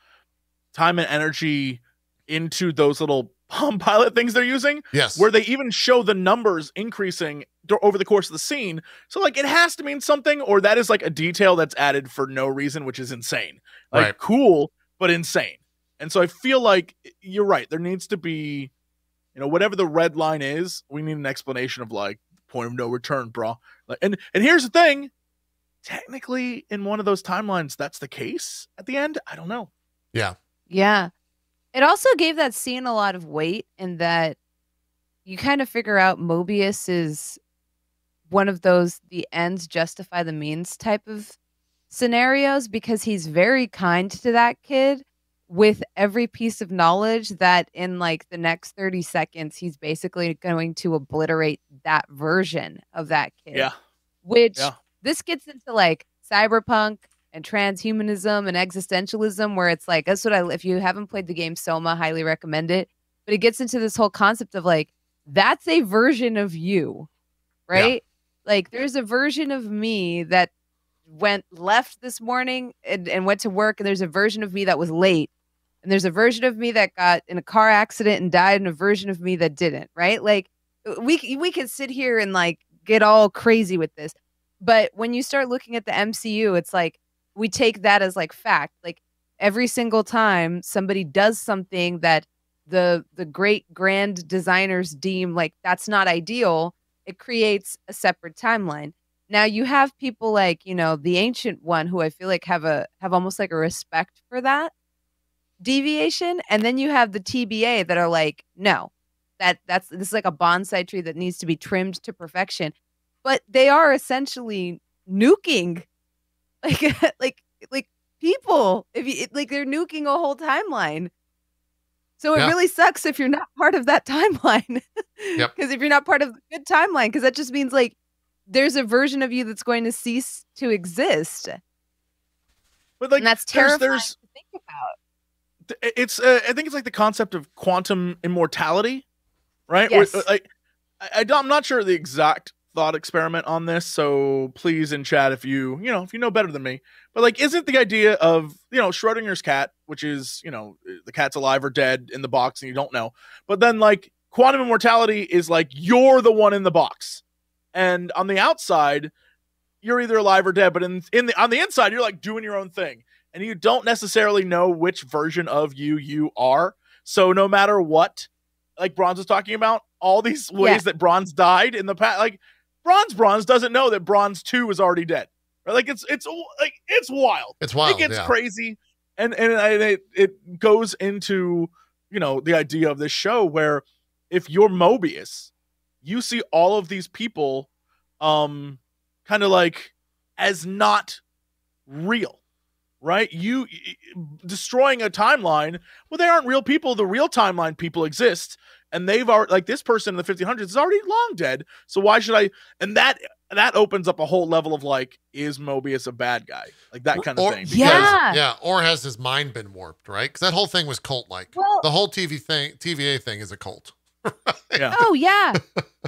time and energy into those little Palm Pilot things they're using. Yes. Where they even show the numbers increasing over the course of the scene. So like it has to mean something, or that is like a detail that's added for no reason, which is insane. Like cool, but insane. And so I feel like you're right. There needs to be, you know, whatever the red line is, we need an explanation of like point of no return, bro. Like, and here's the thing. Technically, in one of those timelines, that's the case at the end. I don't know. Yeah. Yeah. It also gave that scene a lot of weight in that you kind of figure out Mobius is one of those the ends justify the means type of scenarios, because he's very kind to that kid with every piece of knowledge that in like the next 30 seconds, he's basically going to obliterate that version of that kid. Yeah. Which this gets into like cyberpunk and transhumanism and existentialism, where it's like, that's what if you haven't played the game Soma, highly recommend it. But it gets into this whole concept of like, that's a version of you, right? Yeah. Like there's a version of me that left this morning and went to work, and there's a version of me that was late, and there's a version of me that got in a car accident and died, and a version of me that didn't, right? Like we could sit here and like get all crazy with this, but when you start looking at the MCU, it's like we take that as like fact. Like every single time somebody does something that the great grand designers deem like that's not ideal, it creates a separate timeline. Now you have people like, you know, the Ancient One, who I feel like have almost like a respect for that deviation, and then you have the TBA that are like, no, this is like a bonsai tree that needs to be trimmed to perfection. but they are essentially nuking like like people. If you like, they're nuking a whole timeline. So it really sucks if you're not part of that timeline. Yep. Because if you're not part of the good timeline, because that just means like there's a version of you that's going to cease to exist. But like, and that's terrifying there's to think about. It's I think it's like the concept of quantum immortality, right? Yes. Where, like, I'm not sure the exact thought experiment on this, so please in chat if you know better than me. But like, isn't the idea of Schrodinger's cat, which is the cat's alive or dead in the box and you don't know, but then like quantum immortality is like you're the one in the box, and on the outside you're either alive or dead, but on the inside you're like doing your own thing, and you don't necessarily know which version of you are. So no matter what, like Bronze was talking about, all these ways that Bronze died in the past, like Bronze doesn't know that Bronze 2 is already dead. Right? Like it's wild. It's wild. It gets crazy, and it goes into the idea of this show where if you're Mobius, you see all of these people, kind of like as not real, right? You destroying a timeline. Well, they aren't real people. The real timeline people exist. And they've already, like, this person in the 1500s is already long dead. So why should I? And that opens up a whole level of like, is Mobius a bad guy? Like that kind of thing. Because, or has his mind been warped, right? Because that whole thing was cult-like. Well, the whole TVA thing is a cult. Yeah. Oh yeah.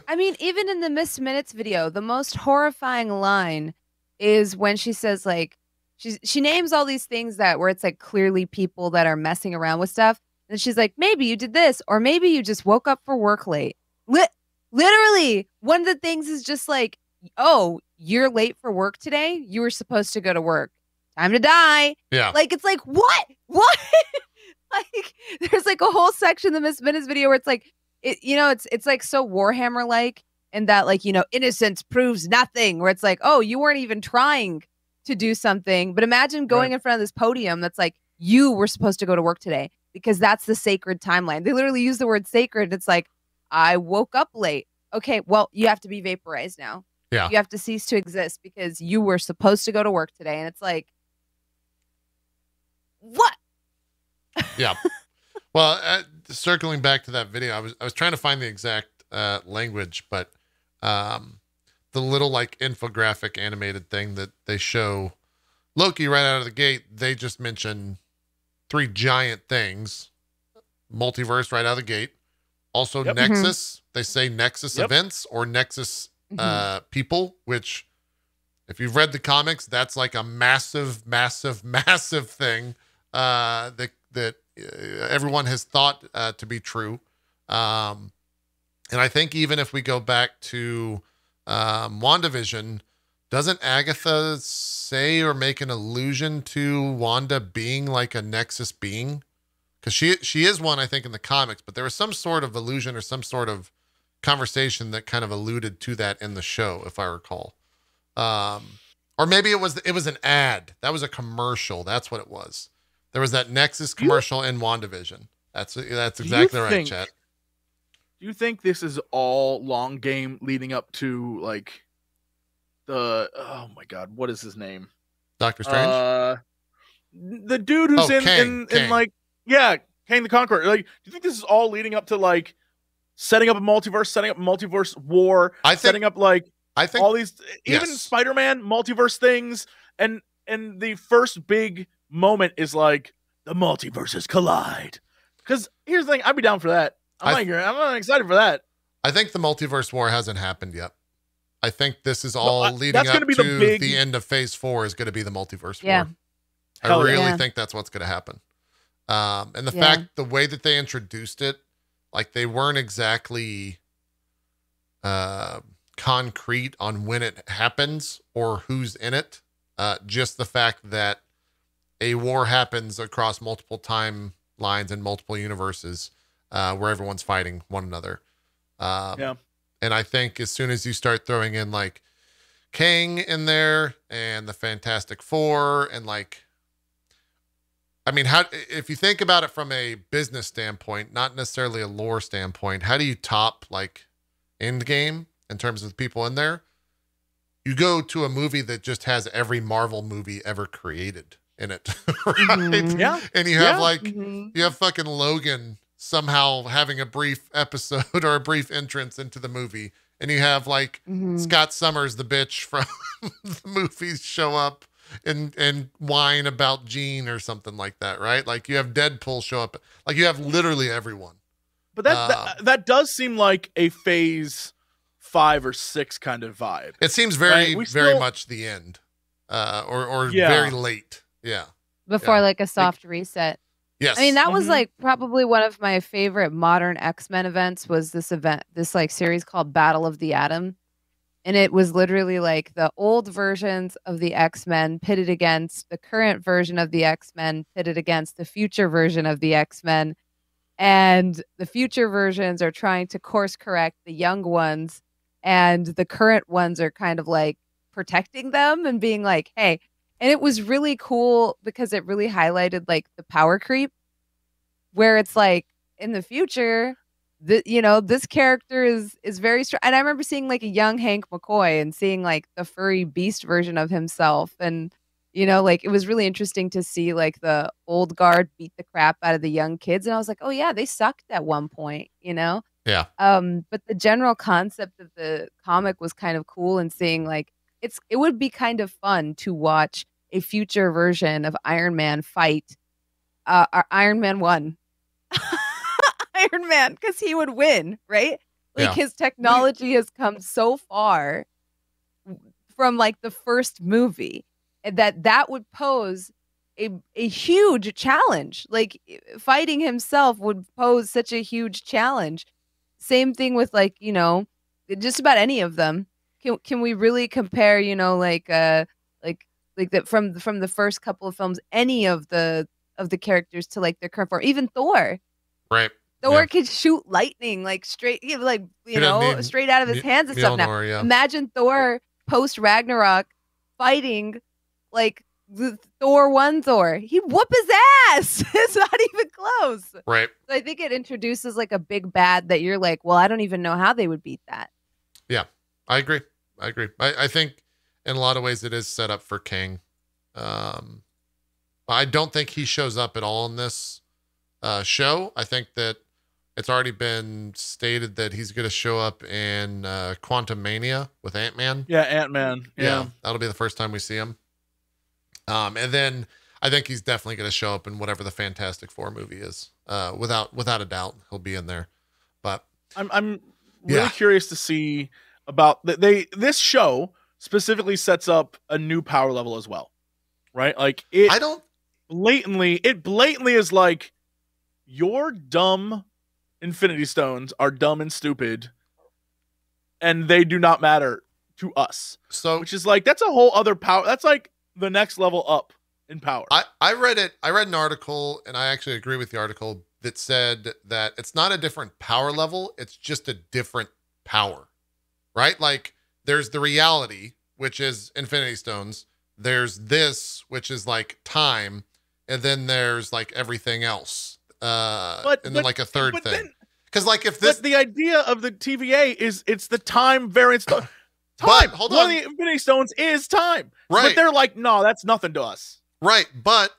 I mean, even in the Miss Minutes video, the most horrifying line is when she says like, she names all these things where it's like clearly people that are messing around with stuff. And she's like, maybe you did this, or maybe you just woke up for work late. Literally, one of the things is just like, oh, you're late for work today? You were supposed to go to work. Time to die. Yeah. Like, it's like, what? Like, there's like a whole section in the Miss Minutes video where it's like, it's like so Warhammer-like, and that like, innocence proves nothing, where it's like, oh, you weren't even trying to do something. But imagine going in front of this podium that's like, you were supposed to go to work today. Because that's the sacred timeline. They literally use the word sacred. It's like, I woke up late. Okay, well, you have to be vaporized now. Yeah. You have to cease to exist because you were supposed to go to work today. And it's like, what? Yeah. Well, circling back to that video, I was trying to find the exact language, but the little like infographic animated thing that they show Loki right out of the gate, they just mention 3 giant things. Multiverse right out of the gate. Also Nexus. They say Nexus events or Nexus people, which if you've read the comics, that's like a massive, massive, massive thing that everyone has thought to be true. And I think even if we go back to WandaVision, doesn't Agatha say or make an allusion to Wanda being like a Nexus being? Because she is one, I think, in the comics, but there was some sort of allusion or some sort of conversation that kind of alluded to that in the show, if I recall. Or maybe it was an ad. That was a commercial. That's what it was. There was that Nexus commercial in WandaVision. That's exactly right, Chat. Do you think this is all long game leading up to like oh my god, what is his name? Doctor Strange? The dude who's Kang. in like, yeah, Kang the Conqueror. Like, do you think this is all leading up to like setting up a multiverse war, setting up like all these, even Spider-Man multiverse things, and the first big moment is like the multiverses collide. Because here's the thing, I'd be down for that. I'm not excited for that. I think the multiverse war hasn't happened yet. I think this is all leading up to the end of Phase 4 is going to be the multiverse war. I really think that's what's going to happen. And the fact, the way that they introduced it, like they weren't exactly concrete on when it happens or who's in it. Just the fact that a war happens across multiple timelines and multiple universes where everyone's fighting one another. And I think as soon as you start throwing in like Kang in there and the Fantastic Four and like, I mean, if you think about it from a business standpoint, not necessarily a lore standpoint, how do you top like Endgame in terms of the people in there? you go to a movie that just has every Marvel movie ever created in it, right? Mhm. Yeah. And you have like, Mhm. you have fucking Logan somehow having a brief episode or a brief entrance into the movie. And you have like Mhm. Scott Summers, the bitch from the movies, show up and whine about Jean or something like that, right? Like you have Deadpool show up. Like you have literally everyone. But that does seem like a phase 5 or 6 kind of vibe. It seems very, Right? very much the end, or Yeah. very late. Yeah. Before Yeah. like a soft reset. Yes. I mean, that was Mhm. like probably one of my favorite modern X-Men events was this like series called Battle of the Atom. And it was literally like the old versions of the X-Men pitted against the current version of the X-Men pitted against the future version of the X-Men. And the future versions are trying to course correct the young ones. And the current ones are kind of like protecting them and being like, hey. And it was really cool because it really highlighted like the power creep where it's like in the future, this character is very strong. And I remember seeing like a young Hank McCoy and seeing like the furry beast version of himself. And, like it was really interesting to see like the old guard beat the crap out of the young kids. And I was like, oh yeah, they sucked at one point, Yeah. But the general concept of the comic was kind of cool and seeing like it would be kind of fun to watch a future version of Iron Man fight Iron Man 1. Iron Man, because he would win, right? Like Yeah. his technology has come so far from like the first movie that would pose a huge challenge. Like fighting himself would pose such a huge challenge. Same thing with like, just about any of them. Can we really compare, like that from the first couple of films, any of the characters to like their current form, even Thor. Right. Thor could shoot lightning like straight, like straight out of his hands and stuff. Now, Mjolnir, yeah. imagine Thor post Ragnarok fighting like the Thor 1 Thor. He'd whoop his ass. It's not even close. Right. So I think it introduces like a big bad that you're like, well, I don't even know how they would beat that. Yeah, I agree. I think in a lot of ways it is set up for King. I don't think he shows up at all in this show. I think that it's already been stated that he's going to show up in Quantum Mania with Ant-Man. Yeah, Ant-Man. Yeah. That'll be the first time we see him. And then I think he's definitely going to show up in whatever the Fantastic Four movie is. Without a doubt, he'll be in there. But I'm really curious to see about this show specifically sets up a new power level as well, right? Like it blatantly is like your dumb Infinity Stones are dumb and stupid, and they do not matter to us. So, which is like that's a whole other power. That's like the next level up in power. I read an article, and I actually agree with the article that said that it's not a different power level, it's just a different power. Right? Like there's the reality, which is Infinity Stones. There's this, which is like time, and then there's like everything else. And then like a third thing. Because like if this, but the idea of the TVA is it's the time variance. Time. Hold on. One of the Infinity Stones is time. Right. But they're like, no, that's nothing to us. Right. But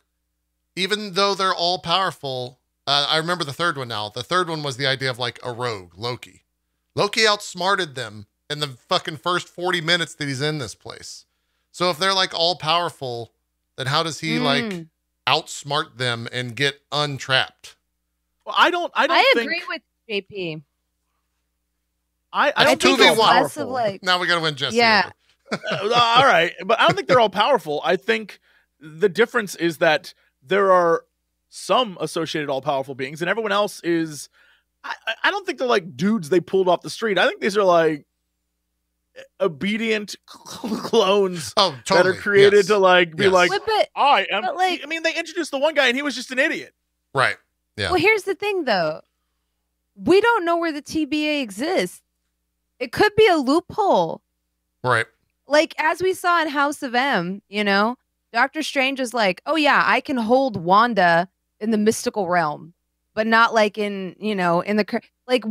even though they're all powerful, I remember the third one now. The third one was the idea of like a rogue, Loki. Loki outsmarted them in the fucking first 40 minutes that he's in this place. So if they're like all powerful, then how does he like outsmart them and get untrapped? Well, I agree with JP. I don't think they're all powerful. Like, now we got to win Jesse. Yeah. All right. But I don't think they're all powerful. I think the difference is that there are some associated all powerful beings and everyone else is, I don't think they're like dudes they pulled off the street. I think these are like obedient clones that are created to like be like, I am. Like, I mean, they introduced the one guy and he was just an idiot. Right. Yeah. Well, here's the thing though. We don't know where the TBA exists. It could be a loophole. Right. Like as we saw in House of M, Doctor Strange is like, oh yeah, I can hold Wanda in the mystical realm, but not like in the like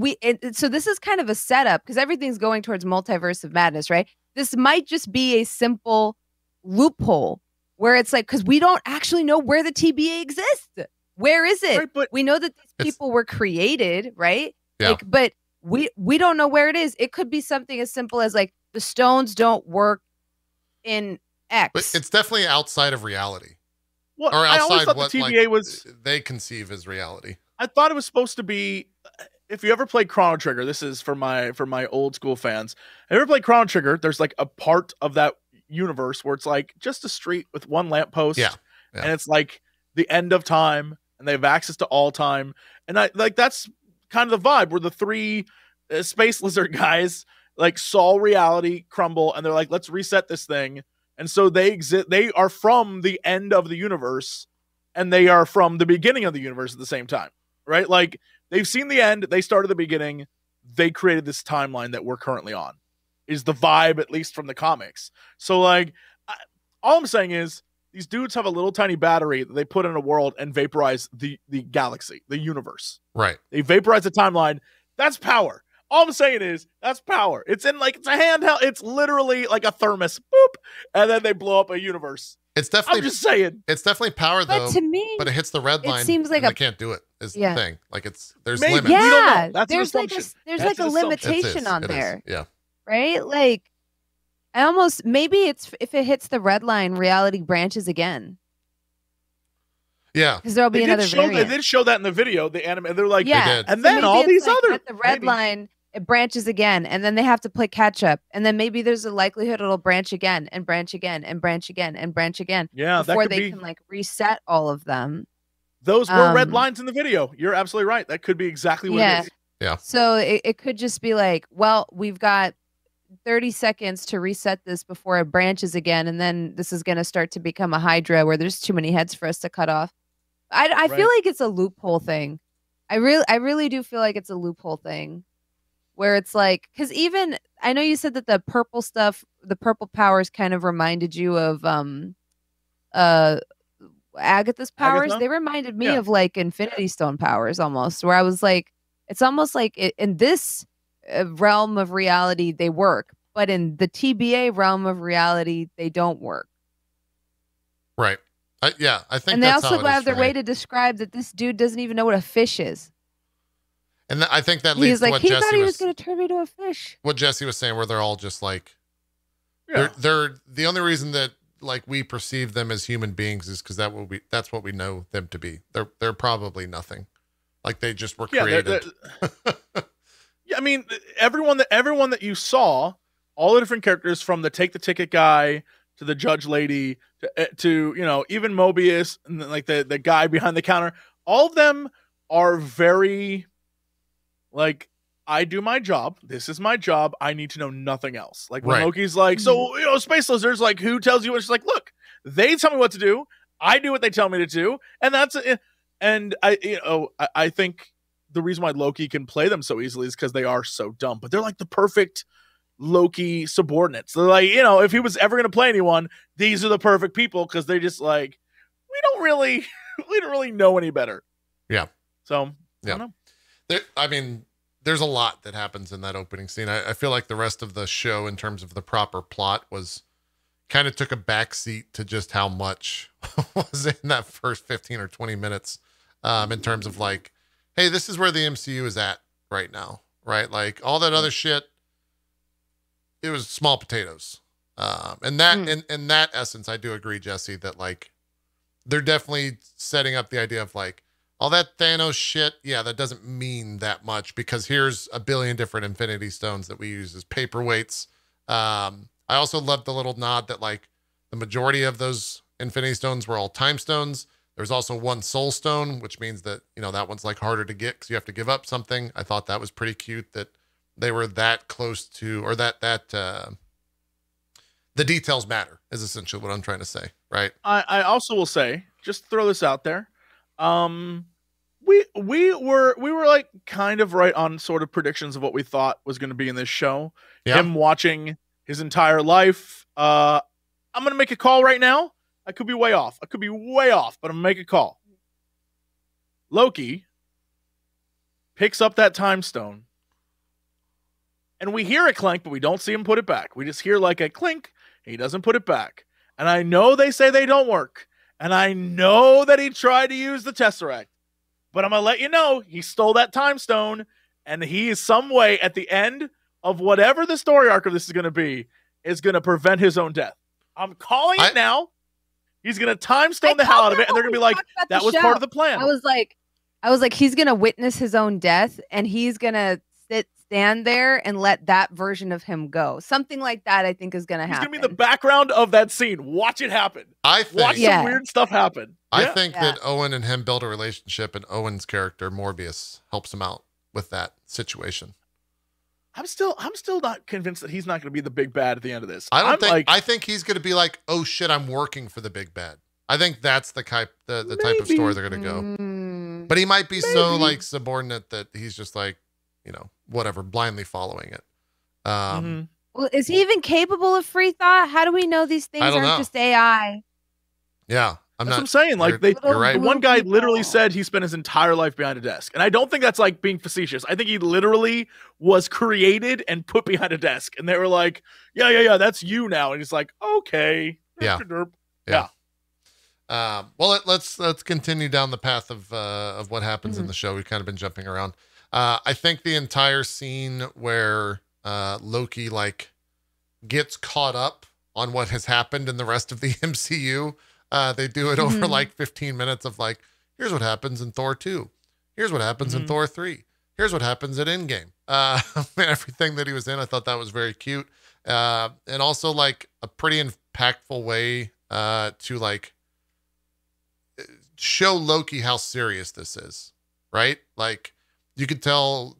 so this is kind of a setup because everything's going towards multiverse of madness, right? this might just be a simple loophole where it's like, because we don't actually know where the TBA exists. Where is it? Right, but we know that these people were created, right? Yeah. Like, but we don't know where it is. It could be something as simple as like the stones don't work in X. But it's definitely outside of reality. Well, Or I always outside thought what the TBA was. they conceive as reality. I thought it was supposed to be. If you ever played Chrono Trigger, this is for my old school fans. If you ever played Chrono Trigger, there's like a part of that universe where it's like just a street with one lamppost. Yeah. And it's like the end of time, and they have access to all time. And I like that's kind of the vibe where the three space lizard guys like saw reality crumble, and they're like, let's reset this thing. And so they exist. They are from the end of the universe, and they are from the beginning of the universe at the same time, right? Like they've seen the end. They started the beginning. They created this timeline that we're currently on. Is the vibe, at least from the comics. So like, all I'm saying is these dudes have a little tiny battery that they put in a world and vaporize the galaxy, the universe. Right. They vaporize the timeline. That's power. All I'm saying is that's power. It's in like, it's a handheld. It's literally like a thermos. Boop. And then they blow up a universe. It's definitely. I'm just saying. It's definitely power though. But to me, but it hits the red line. it seems like they can't do it. Is the thing. Like there's Maybe. limits. We don't yeah, know. That's there's like That's a an limitation on It there, is. Yeah. right? Like I almost maybe it's if it hits the red line, reality branches again. Yeah. Because there'll be another variant. They did show that in the video, the anime. They're like, yeah, They did. and so then maybe all it's these like other at the red line, it branches again, and then they have to play catch up, and then maybe there's a likelihood it'll branch again and branch again and branch again and branch again. Yeah, before that could they be. can like reset all of them. Those were red lines in the video. You're absolutely right. That could be exactly what it is. Yeah. So it could just be like, well, we've got 30 seconds to reset this before it branches again, and then this is going to start to become a hydra where there's too many heads for us to cut off. I feel like it's a loophole thing. I really do feel like it's a loophole thing where it's like, because even I know you said that the purple stuff, the purple powers kind of reminded you of Agatha's powers. Agatha? They reminded me of like Infinity Stone powers almost, where I was like, it's almost like in this realm of reality they work, but in the TBA realm of reality they don't work. Right. I think. And they that's also how it have is their for way me. to describe that this dude doesn't even know what a fish is. And I think that leads He's to like, what he thought Jesse he was was going to turn me into a fish. what Jesse was saying, where they're all just like, Yeah. they're the only reason that like we perceive them as human beings is because that's what we know them to be. They're probably nothing. Like they just were created. Yeah, I mean, everyone that you saw, all the different characters from the take the ticket guy to the judge lady to even Mobius and like the guy behind the counter, all of them are very like, I do my job. This is my job. I need to know nothing else. Like when Right. Loki's like, so space lizards, like who tells you what? She's like, look, they tell me what to do. I do what they tell me to do, and that's it. And I think the reason why Loki can play them so easily is because they are so dumb. But they're like the perfect Loki subordinates. They're like, if he was ever going to play anyone, these are the perfect people because they're just like, we don't really know any better. Yeah. So Yeah. I don't know. There's a lot that happens in that opening scene. I feel like the rest of the show, in terms of the proper plot, was kind of took a backseat to just how much was in that first 15 or 20 minutes, in terms of like, hey, this is where the MCU is at right now, right? Like all that other shit, it was small potatoes. And that, in that essence, I do agree, Jesse, that like, they're definitely setting up the idea of like, all that Thanos shit, yeah, that doesn't mean that much because here's a billion different Infinity Stones that we use as paperweights. I also love the little nod that like the majority of those Infinity Stones were all time stones. There's also one Soul Stone, which means that, that one's like harder to get because you have to give up something. I thought that was pretty cute that they were that close to, or that the details matter is essentially what I'm trying to say, right? I also will say, just throw this out there. We were like kind of right on sort of predictions of what we thought was going to be in this show. Yeah. Him watching his entire life. I'm going to make a call right now. I could be way off. But I'm going to make a call. Loki picks up that time stone and we hear a clank, but we don't see him put it back. We just hear like a clink, and he doesn't put it back. And I know they say they don't work, and I know that he tried to use the Tesseract, but I'm gonna let you know he stole that time stone, and he is some way at the end of whatever the story arc of this is gonna be is gonna prevent his own death. I'm calling it now. He's gonna time stone the hell out of it, and they're gonna be like, "That was part of the plan." I was like, he's gonna witness his own death, and he's gonna stand there and let that version of him go. Something like that, I think, is gonna happen. He's gonna be the background of that scene. Watch it happen. Watch some weird stuff happen. I think that Owen and him build a relationship, and Owen's character Morbius helps him out with that situation. I'm still not convinced that he's not going to be the big bad at the end of this. I think he's going to be like, oh shit, I'm working for the big bad. I think that's the type of story they're going to go. But he might be so like subordinate that he's just like, you know, whatever, blindly following it. Well, is he even capable of free thought? How do we know these things aren't just AI? Yeah. That's what I'm saying. Like you're right. One guy literally said he spent his entire life behind a desk. And I don't think that's like being facetious. I think he literally was created and put behind a desk. And they were like, yeah, that's you now. And he's like, okay. Yeah. Well, let's continue down the path of what happens in the show. We've kind of been jumping around. I think the entire scene where Loki like gets caught up on what has happened in the rest of the MCU. They do it over like 15 minutes of like, here's what happens in Thor 2. Here's what happens in Thor 3. Here's what happens at Endgame. Everything that he was in, I thought that was very cute. And also like a pretty impactful way to like show Loki how serious this is, right? Like you could tell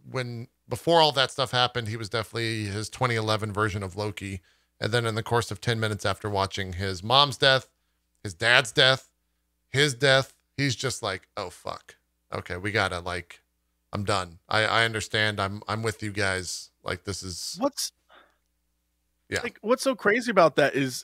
before all that stuff happened, he was definitely his 2011 version of Loki. And then in the course of 10 minutes after watching his mom's death, his dad's death, his death, he's just like, oh fuck. Okay, we gotta like, I'm done. I understand. I'm with you guys. Like this is what's so crazy about that is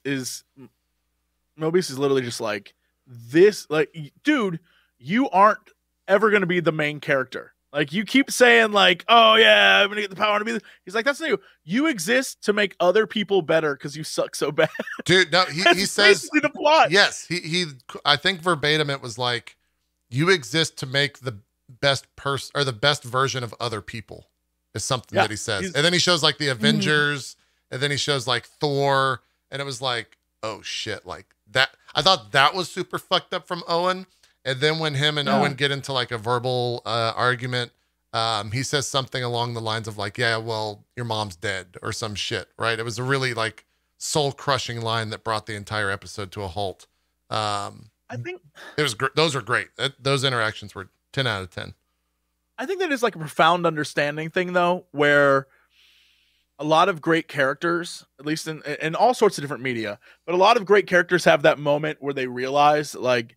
Mobius is literally just like this, like, dude, you aren't ever gonna be the main character. Like you keep saying like, oh yeah, I'm gonna get the power to be. He's like, that's new. You exist to make other people better because you suck so bad, dude. No, he says basically the plot. Yes, he. I think verbatim it was like, you exist to make the best person or the best version of other people is something that he says, and then he shows like the Avengers, and then he shows like Thor, and it was like, oh shit, like that. I thought that was super fucked up from Owen. And then when him and Owen get into like a verbal argument, he says something along the lines of like, yeah, well, your mom's dead or some shit, right? It was a really like soul crushing line that brought the entire episode to a halt. I think it was those were great. Those interactions were 10 out of 10. I think that is like a profound understanding thing though, where a lot of great characters, at least in all sorts of different media, but a lot of great characters have that moment where they realize like,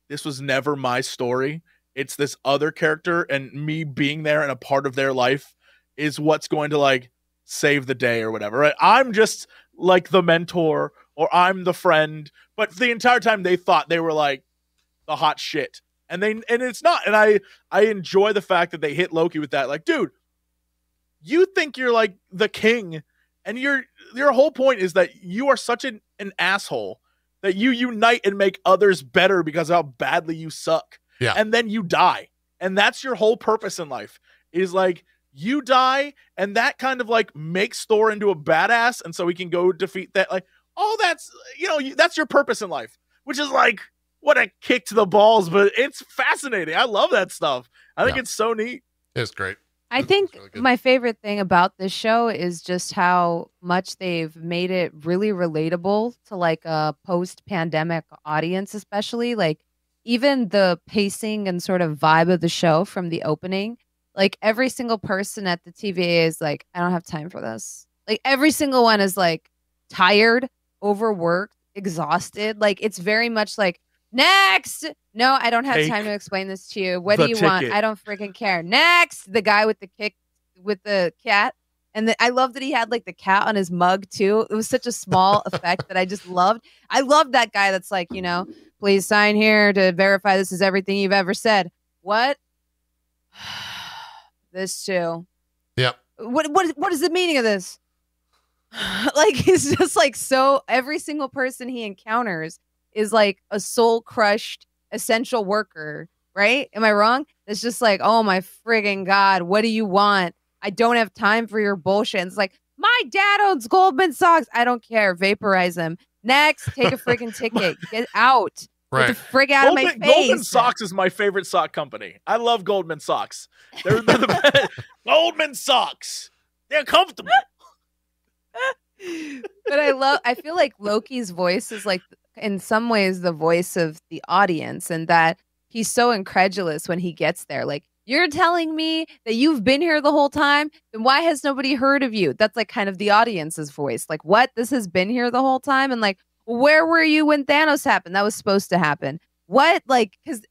this was never my story. It's this other character, and me being there and a part of their life is what's going to like save the day or whatever. Right? I'm just like the mentor or I'm the friend, but the entire time they thought they were like the hot shit, and it's not. And I enjoy the fact that they hit Loki with that. Like, dude, you think you're like the king, and your whole point is that you are such an asshole that you unite and make others better because of how badly you suck. Yeah. And then you die. And that's your whole purpose in life is like you die, and that kind of like makes Thor into a badass. And so he can go defeat that. Like, oh, that's, that's your purpose in life, which is like, what a kick to the balls, but it's fascinating. I love that stuff. I think it's so neat. It's great. I think really my favorite thing about this show is just how much they've made it really relatable to like a post-pandemic audience, especially like even the pacing and sort of vibe of the show from the opening. Like every single person at the TVA is like, I don't have time for this. Like every single one is like tired, overworked, exhausted. Like it's very much like, next. No, I don't have time to explain this to you. What do you want? I don't freaking care. Next, the guy with the cat. And I love that he had like the cat on his mug too. It was such a small effect that I just loved. I love that guy that's like, please sign here to verify this is everything you've ever said. What? This too. Yep. What is the meaning of this? Like, he's just like, so every single person he encounters is like a soul crushed essential worker, right? Am I wrong? It's just like, oh my friggin' God, what do you want? I don't have time for your bullshit. And it's like, my dad owns Goldman Sachs. I don't care. Vaporize him. Next, take a friggin' ticket. Get out. Right. Get the frig out of my face. Goldman Sachs is my favorite sock company. I love Goldman Sachs. They're the best. Goldman Sachs. They're comfortable. But I feel like Loki's voice is like, in some ways, the voice of the audience, and that he's so incredulous when he gets there. Like, you're telling me that you've been here the whole time? Then why has nobody heard of you? That's like kind of the audience's voice. Like, what? This has been here the whole time? And like, where were you when Thanos happened? That was supposed to happen. What? Like, because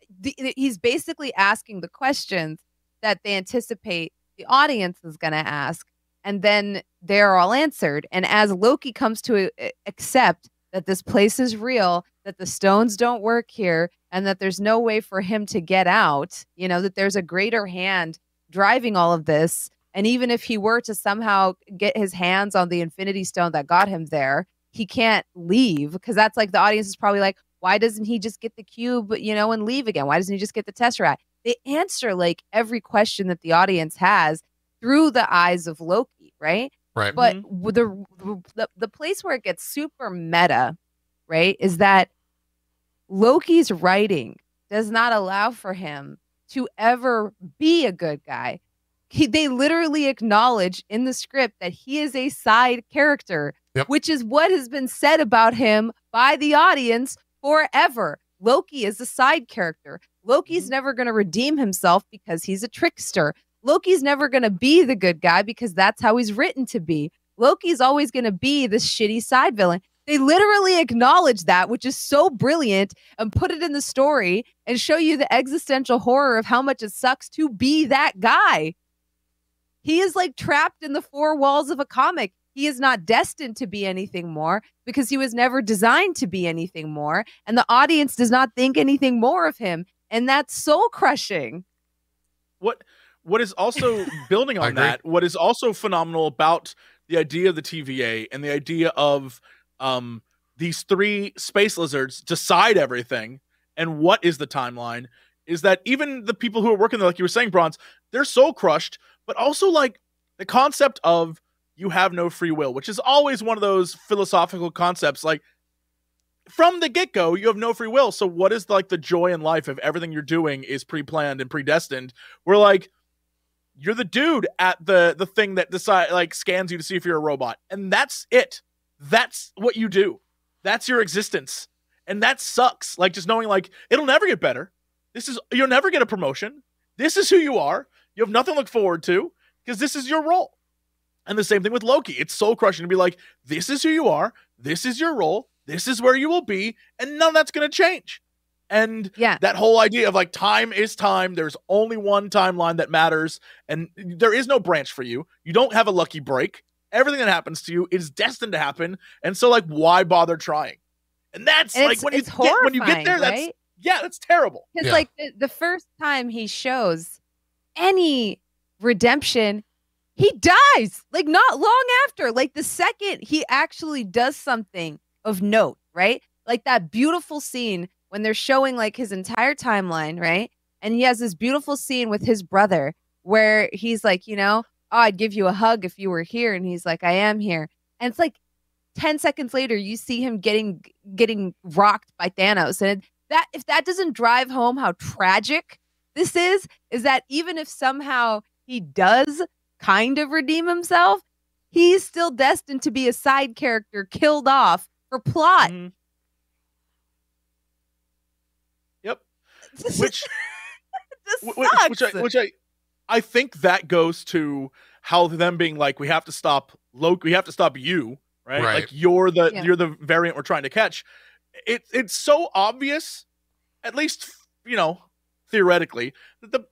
he's basically asking the questions that they anticipate the audience is going to ask. And then they're all answered. And as Loki comes to accept that this place is real, that the stones don't work here, and that there's no way for him to get out, you know, that there's a greater hand driving all of this. And even if he were to somehow get his hands on the Infinity Stone that got him there, he can't leave, because that's like, the audience is probably like, why doesn't he just get the cube, you know, and leave again? Why doesn't he just get the Tesseract? They answer like every question that the audience has through the eyes of Loki, right? Right. But the place where it gets super meta, right, is that Loki's writing does not allow for him to ever be a good guy. They literally acknowledge in the script that he is a side character, which is what has been said about him by the audience forever. Loki is a side character. Loki's never going to redeem himself because he's a trickster. Loki's never going to be the good guy because that's how he's written to be. Loki's always going to be this shitty side villain. They literally acknowledge that, which is so brilliant, and put it in the story and show you the existential horror of how much it sucks to be that guy. He is like trapped in the four walls of a comic. He is not destined to be anything more because he was never designed to be anything more. And the audience does not think anything more of him. And that's soul crushing. What is also building on that, what is also phenomenal about the idea of the TVA and the idea of these three space lizards decide everything and what is the timeline, is that even the people who are working there, like you were saying, Bronze, they're soul crushed, but also like the concept of you have no free will, which is always one of those philosophical concepts. Like, from the get-go, you have no free will. So what is like the joy in life if everything you're doing is pre-planned and predestined? We're like, you're the dude at the thing that scans you to see if you're a robot. And that's it. That's what you do. That's your existence. And that sucks. Like, just knowing like it'll never get better. You'll never get a promotion. This is who you are. You have nothing to look forward to because this is your role. And the same thing with Loki. It's soul crushing to be like, this is who you are. This is your role. This is where you will be. And none of that's going to change. And that whole idea of like, time is time. There's only one timeline that matters. And there is no branch for you. You don't have a lucky break. Everything that happens to you is destined to happen. And so like, why bother trying? And that's like, when you get there, right? that's terrible. It's like the first time he shows any redemption, he dies like not long after. Like the second he actually does something of note, right? Like that beautiful scene when they're showing like his entire timeline, right? And he has this beautiful scene with his brother where he's like, you know, oh, I'd give you a hug if you were here. And he's like, I am here. And it's like 10 seconds later, you see him getting rocked by Thanos. And that, if that doesn't drive home how tragic this is that even if somehow he does kind of redeem himself, he's still destined to be a side character killed off for plot. Mm-hmm. Yep. Which I think that goes to how them being like, we have to stop Loki, we have to stop you, right? Like you're the variant we're trying to catch. It's so obvious, at least, you know, theoretically, that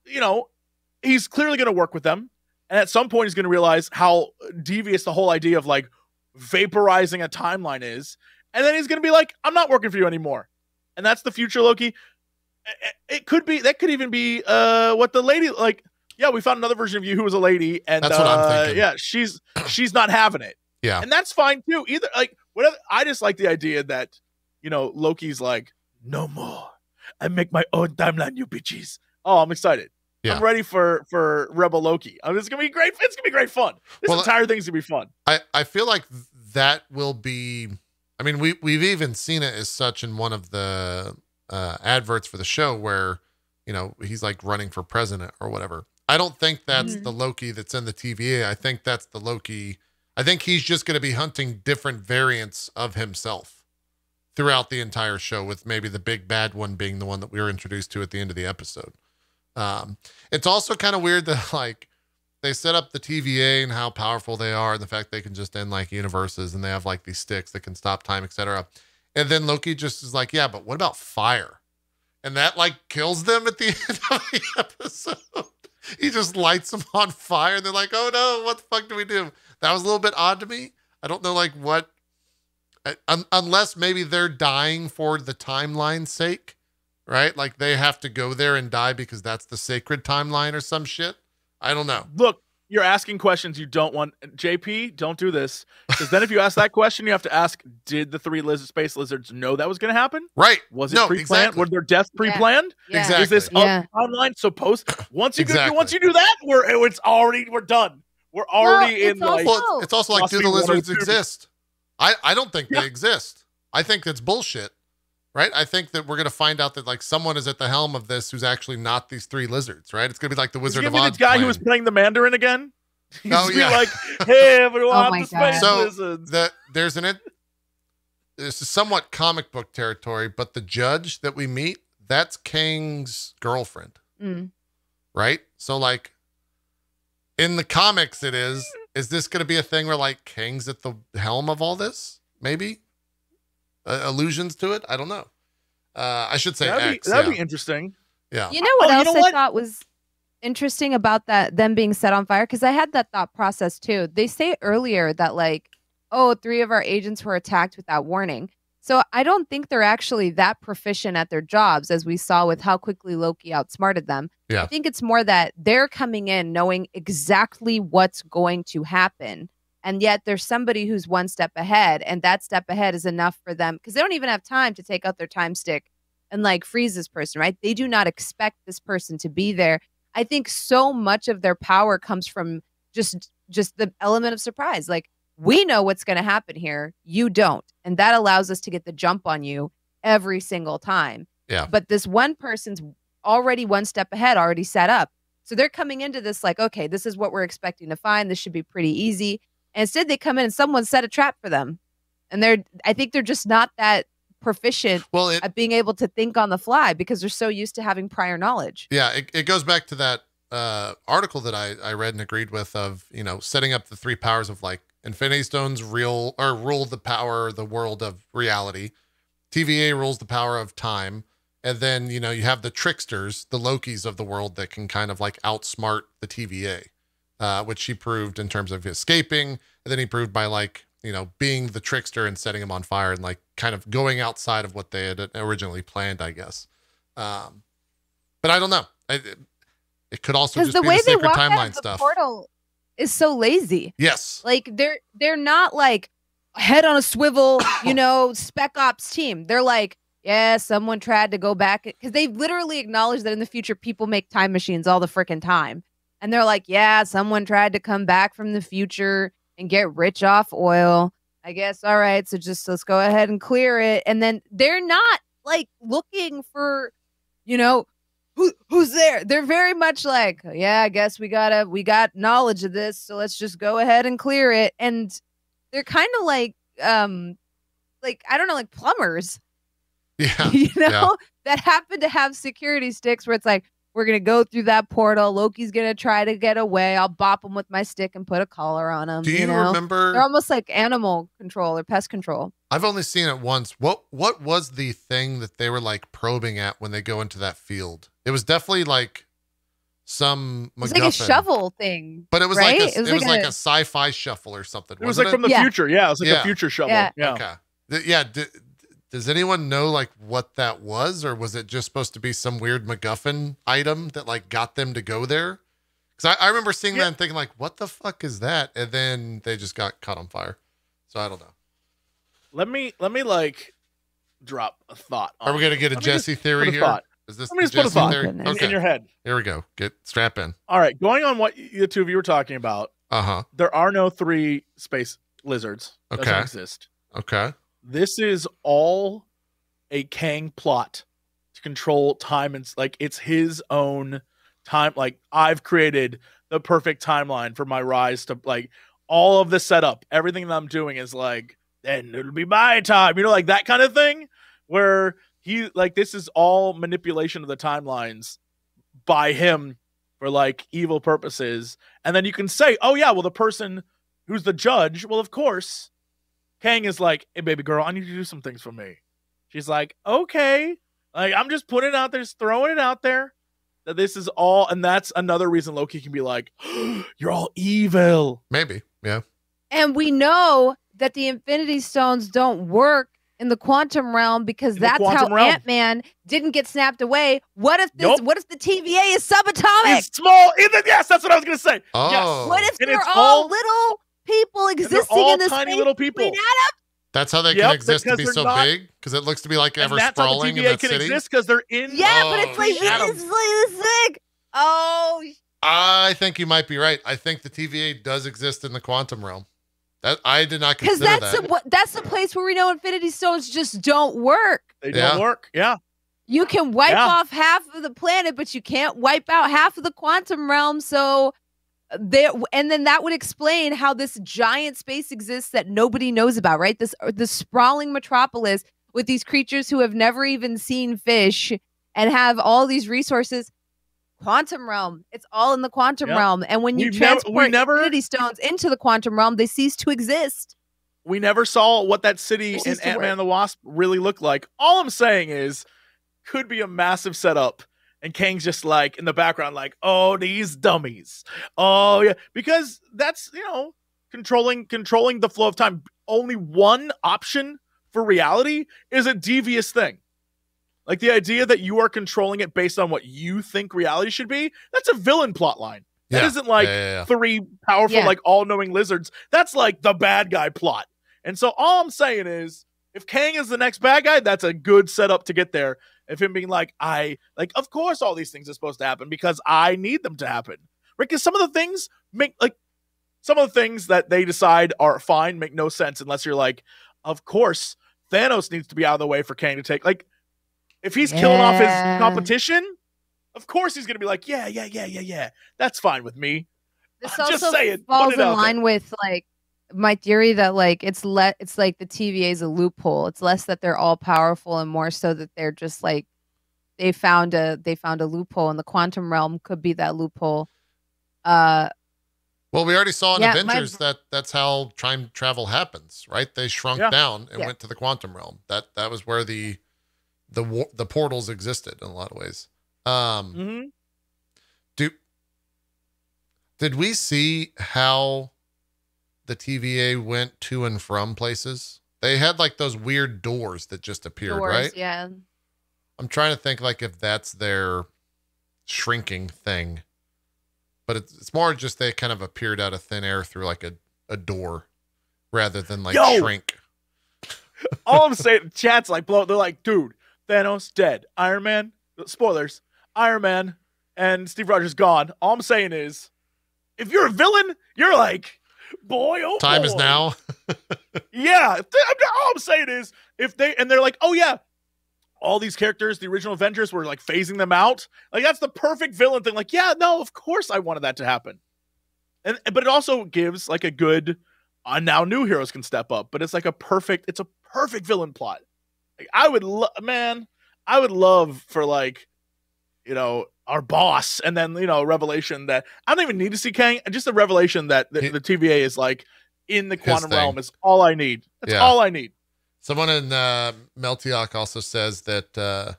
he's clearly going to work with them. And at some point he's going to realize how devious the whole idea of like vaporizing a timeline is. And then he's going to be like, I'm not working for you anymore. And that's the future Loki. That could even be what the lady, like Yeah, we found another version of you who was a lady, and That's what I'm thinking. yeah, she's not having it. Yeah. And that's fine too. Either like whatever. I just like the idea that, you know, Loki's like, no more. I make my own timeline, you bitches. Oh, I'm excited. Yeah. I'm ready for Rebel Loki. It's gonna be great. It's gonna be great fun. This entire thing's gonna be fun. I feel like that will be. I mean, we've even seen it as such in one of the adverts for the show where, you know, he's like running for president or whatever. I don't think that's the Loki that's in the TVA. I think that's the Loki. I think he's just going to be hunting different variants of himself throughout the entire show, with maybe the big bad one being the one that we were introduced to at the end of the episode. It's also kind of weird that like they set up the TVA and how powerful they are, and the fact they can just end like universes, and they have like these sticks that can stop time, etc. And then Loki just is like, yeah, but what about fire? And that like kills them at the end of the episode. He just lights them on fire, and they're like, oh no, what the fuck do we do? That was a little bit odd to me. I don't know like what, unless maybe they're dying for the timeline's sake, right? Like they have to go there and die because that's the sacred timeline or some shit. I don't know. Look, you're asking questions you don't want. JP, don't do this. Because then if you ask that question, you have to ask, did the three space lizards know that was going to happen? Right. Was it pre-planned? Exactly. Were their deaths pre-planned? Yeah. Exactly. Is this online supposed? Once you do that, we're done. We're already in like. Well, it's also like, do the lizards 102. exist? I don't think they exist. I think that's bullshit. Right? I think that we're going to find out that like someone is at the helm of this who's actually not these three lizards, right? It's going to be like the Wizard of Oz. The guy who was playing the Mandarin again? Oh, yeah. Like, hey, everyone, the space so lizards. This is somewhat comic book territory, but the judge that we meet, that's Kang's girlfriend. Right? So like in the comics it is this going to be a thing where like Kang's at the helm of all this? Maybe? Allusions to it? I don't know. I should say that'd be interesting. Yeah. You know what else I thought was interesting about them being set on fire? Because I had that thought process too. They say earlier that like, oh, 3 of our agents were attacked without warning. So I don't think they're actually that proficient at their jobs, as we saw with how quickly Loki outsmarted them. Yeah. I think it's more that they're coming in knowing exactly what's going to happen. And yet there's somebody who's one step ahead, and that step ahead is enough for them because they don't even have time to take out their time stick and like freeze this person, right? They do not expect this person to be there. I think so much of their power comes from just the element of surprise. Like, we know what's going to happen here. You don't. And that allows us to get the jump on you every single time. Yeah. But this one person's already one step ahead, already set up. So they're coming into this like, okay, this is what we're expecting to find. This should be pretty easy. And instead they come in and someone set a trap for them. And I think they're just not that proficient at being able to think on the fly because they're so used to having prior knowledge. Yeah. It goes back to that article that I read and agreed with of, you know, setting up the 3 powers of like Infinity Stones rule the world of reality. TVA rules the power of time. And then, you know, you have the tricksters, the Lokis of the world that can kind of like outsmart the TVA, which he proved in terms of escaping. And then he proved by like, you know, being the trickster and setting him on fire and like kind of going outside of what they had originally planned, I guess. But I don't know. It could also just be the sacred timeline stuff. Portal is so lazy. Yes. Like they're not like head on a swivel, you know, spec ops team. They're like, yeah, someone tried to go back because they literally acknowledge that in the future people make time machines all the freaking time. And they're like, yeah, someone tried to come back from the future and get rich off oil. I guess, all right, so just let's go ahead and clear it. And then they're not like looking for, you know, who's there. They're very much like, yeah, I guess we got knowledge of this, so let's just go ahead and clear it. And they're kind of like I don't know, like plumbers. Yeah. You know, that happen to have security sticks where it's like, we're going to go through that portal. Loki's going to try to get away. I'll bop him with my stick and put a collar on him. Do you remember? They're almost like animal control or pest control. I've only seen it once. What was the thing that they were like probing at when they go into that field? It was definitely like some MacGuffin. It's like a shovel thing. But it was right? like it was like a sci-fi shuffle or something. It was like from the future. Yeah, it was like a future shovel. Yeah. Okay. Yeah. Does anyone know like what that was, or was it just supposed to be some weird MacGuffin item that like got them to go there? Because I remember seeing that and thinking like, what the fuck is that? And then they just got caught on fire. So I don't know. Let me like drop a thought. Are we gonna get a Jesse theory here? Thought. Is this Let me just put a thought okay. in your head. Here we go. Strap in. All right, going on what the two of you were talking about. There are no 3 space lizards. Okay. Doesn't exist. Okay. This is all a Kang plot to control time, and like it's his own time. Like I've created the perfect timeline for my rise to like all of the setup. Everything that I'm doing is like, then it'll be my time. You know, like that kind of thing where he like this is all manipulation of the timelines by him for like evil purposes. And then you can say, oh yeah, well the person who's the judge, well of course Kang is like, hey baby girl, I need you to do some things for me. She's like, okay, like I'm just putting it out there, just throwing it out there that this is all, and that's another reason Loki can be like, you're all evil. Maybe, yeah. And we know that the Infinity Stones don't work in the quantum realm because that's how Ant-Man didn't get snapped away. What if this? What if the TVA is subatomic? It's small. Yes, that's what I was gonna say. Oh. Yes. What if they're all little people existing in this tiny little people? That's how they can exist to be so big, because it looks to be like ever sprawling in that city. Exist because they're in. Yeah, but it's like this big. Oh. I think you might be right. I think the TVA does exist in the quantum realm. That I did not consider that. That's the place where we know Infinity Stones just don't work. They don't work. Yeah. You can wipe off half of the planet, but you can't wipe out half of the quantum realm. So and then that would explain how this giant space exists that nobody knows about, right? This sprawling metropolis with these creatures who have never even seen fish and have all these resources. Quantum realm. It's all in the quantum realm. And when you transport Infinity Stones into the quantum realm, they cease to exist. We never saw what that city in Ant-Man and the Wasp really looked like. All I'm saying is, could be a massive setup. And Kang's just like in the background, like, oh, these dummies. Oh, yeah. Because that's, controlling the flow of time. Only one option for reality is a devious thing. Like the idea that you are controlling it based on what you think reality should be, that's a villain plot line. That isn't like 3 powerful, like all-knowing lizards. That's like the bad guy plot. And so all I'm saying is, if Kang is the next bad guy, that's a good setup to get there. If him being like, of course all these things are supposed to happen because I need them to happen. Right? Because some of the things that they decide are fine make no sense unless you're like, of course, Thanos needs to be out of the way for Kang to take. Like, if he's killing off his competition, of course he's going to be like, yeah. That's fine with me. This also falls in line with like my theory that like it's like the TVA is a loophole. It's less that they're all powerful and more so that they're just like they found a loophole, and the quantum realm could be that loophole. Well, we already saw in Avengers that's how time travel happens, right? They shrunk down and went to the quantum realm. That was where the portals existed in a lot of ways. Did we see how the TVA went to and from places? They had like those weird doors that just appeared, right? Yeah. I'm trying to think like if that's their shrinking thing, but it's more just they kind of appeared out of thin air through like a door rather than like shrink. All I'm saying, chat's like blow. They're like, dude, Thanos dead. Iron Man, spoilers, Iron Man and Steve Rogers gone. All I'm saying is, if you're a villain, you're like, boy, oh time boy. Is now. Yeah. All I'm saying is, they're like, oh yeah, all these characters, the original Avengers, were like phasing them out. Like that's the perfect villain thing. Like, yeah, no, of course I wanted that to happen. But it also gives like a good, now new heroes can step up. But it's like a perfect villain plot. Like, I would love for like, our boss, and then revelation that I don't even need to see Kang, and just the revelation that the TVA is like in the quantum realm is all I need. That's all I need. Someone in Meltiok also says that,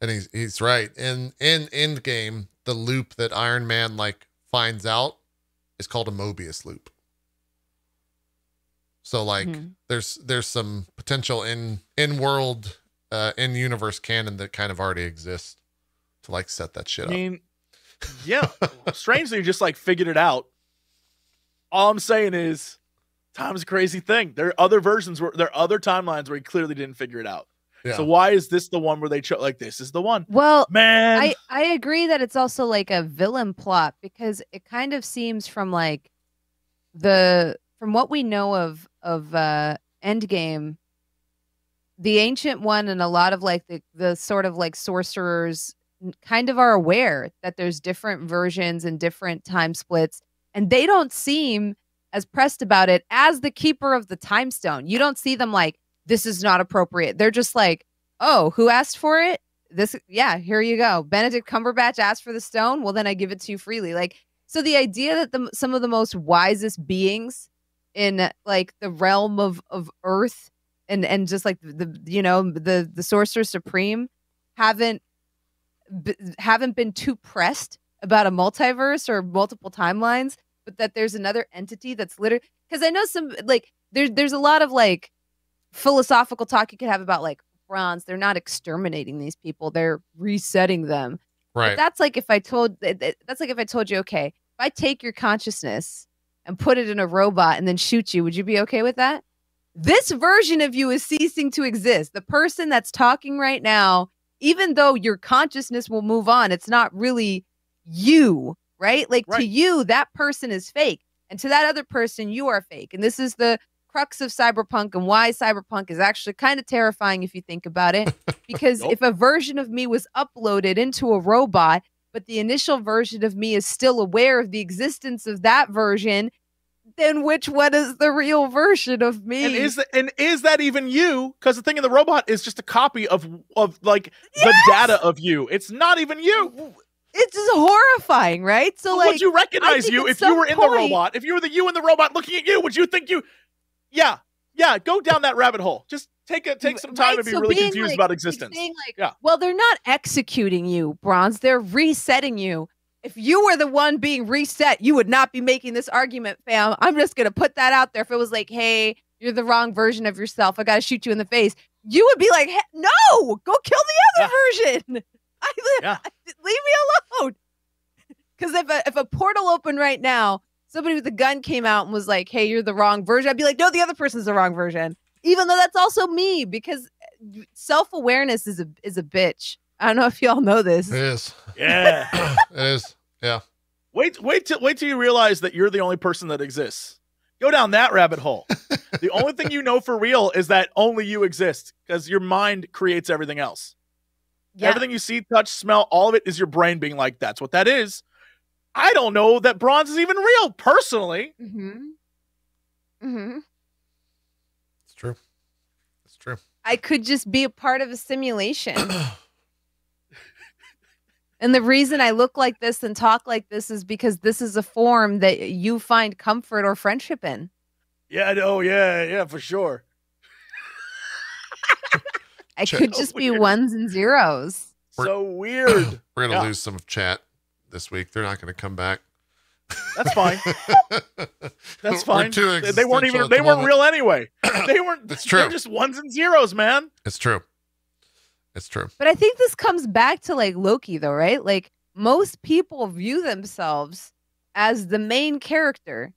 and he's right. In Endgame, the loop that Iron Man like finds out is called a Mobius loop. So like, there's some potential in world, in universe canon that kind of already exists to like set that shit up. I mean, Yeah. Strangely, you just like figured it out. All I'm saying is time's a crazy thing. There are other there are other timelines where he clearly didn't figure it out. Yeah. So why is this the one where they chose like this is the one? Well, man, I agree that it's also like a villain plot because it kind of seems from like from what we know of Endgame, the Ancient One and a lot of like the sort of like sorcerers kind of are aware that there's different versions and different time splits, and they don't seem as pressed about it as the keeper of the time stone. You don't see them like, this is not appropriate. They're just like, oh, who asked for it? Yeah, here you go. Benedict Cumberbatch asked for the stone. Well, then I give it to you freely. Like, so the idea that some of the most wisest beings in like the realm of Earth and just like the Sorcerer Supreme haven't been too pressed about a multiverse or multiple timelines, but that there's another entity that's literally, because I know some like there's a lot of like philosophical talk you could have about like Bronze. They're not exterminating these people; they're resetting them. Right. But that's like if I told you, okay, if I take your consciousness and put it in a robot and then shoot you, would you be okay with that? This version of you is ceasing to exist. The person that's talking right now, even though your consciousness will move on, it's not really you, right? Like to you, that person is fake. And to that other person, you are fake. And this is the crux of cyberpunk and why cyberpunk is actually kind of terrifying if you think about it. Because if a version of me was uploaded into a robot, but the initial version of me is still aware of the existence of that version, then which one is the real version of me? And is that even you? Because the thing in the robot is just a copy of like the data of you. It's not even you. It's just horrifying, right? So like, would you recognize you if you were in the robot? If you were the you in the robot looking at you, would you think you? Yeah. Go down that rabbit hole. Just take some time to be really confused about existence. Well, they're not executing you, Bronze. They're resetting you. If you were the one being reset, you would not be making this argument, fam. I'm just going to put that out there. If it was like, hey, you're the wrong version of yourself, I got to shoot you in the face, you would be like, hey, no, go kill the other version. Leave me alone. Because if a portal opened right now, somebody with a gun came out and was like, hey, you're the wrong version, I'd be like, no, the other person's the wrong version. Even though that's also me, because self-awareness is a bitch. I don't know if y'all know this. It is. Yeah. It is. Yeah. Wait till you realize that you're the only person that exists. Go down that rabbit hole. The only thing you know for real is that only you exist because your mind creates everything else. Yeah. Everything you see, touch, smell, all of it is your brain being like, that's what that is. I don't know that Bronze is even real, personally. It's true. It's true. I could just be a part of a simulation. And the reason I look like this and talk like this is because this is a form that you find comfort or friendship in. Yeah, yeah, for sure. I could just be ones and zeros. So weird. We're going to lose some of chat this week. They're not going to come back. That's fine. That's fine. They weren't real anyway. It's true. They're just ones and zeros, man. It's true. It's true. But I think this comes back to like Loki though, right? Like most people view themselves as the main character,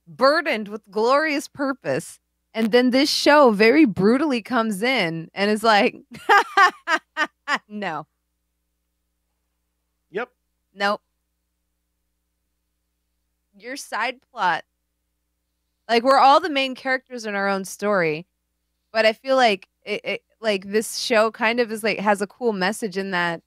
burdened with glorious purpose. And then this show very brutally comes in and is like, no. Yep. Nope. Your side plot. Like we're all the main characters in our own story. But I feel like like this show kind of is like has a cool message in that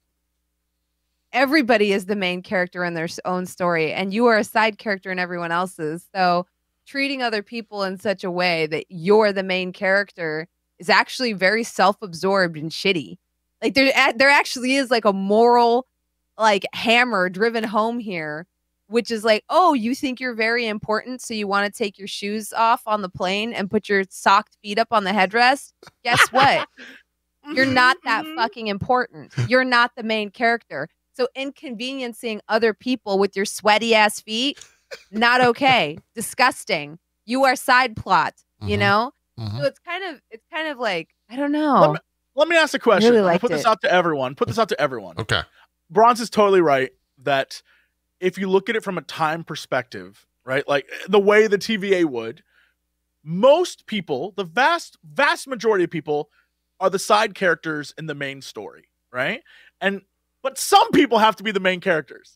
everybody is the main character in their own story and you are a side character in everyone else's. So treating other people in such a way that you're the main character is actually very self-absorbed and shitty. Like there actually is like a moral like hammer driven home here, which is like, oh, you think you're very important, so you want to take your shoes off on the plane and put your socked feet up on the headrest? Guess what? You're not that fucking important. You're not the main character. So inconveniencing other people with your sweaty ass feet, not okay. Disgusting. You are side plot, you know? So it's kind of like, I don't know. Let me ask a question. Really Put this out to everyone. Okay. Bronze is totally right that if you look at it from a time perspective, right? Like the way the TVA would, most people, the vast majority of people are the side characters in the main story, right? But some people have to be the main characters.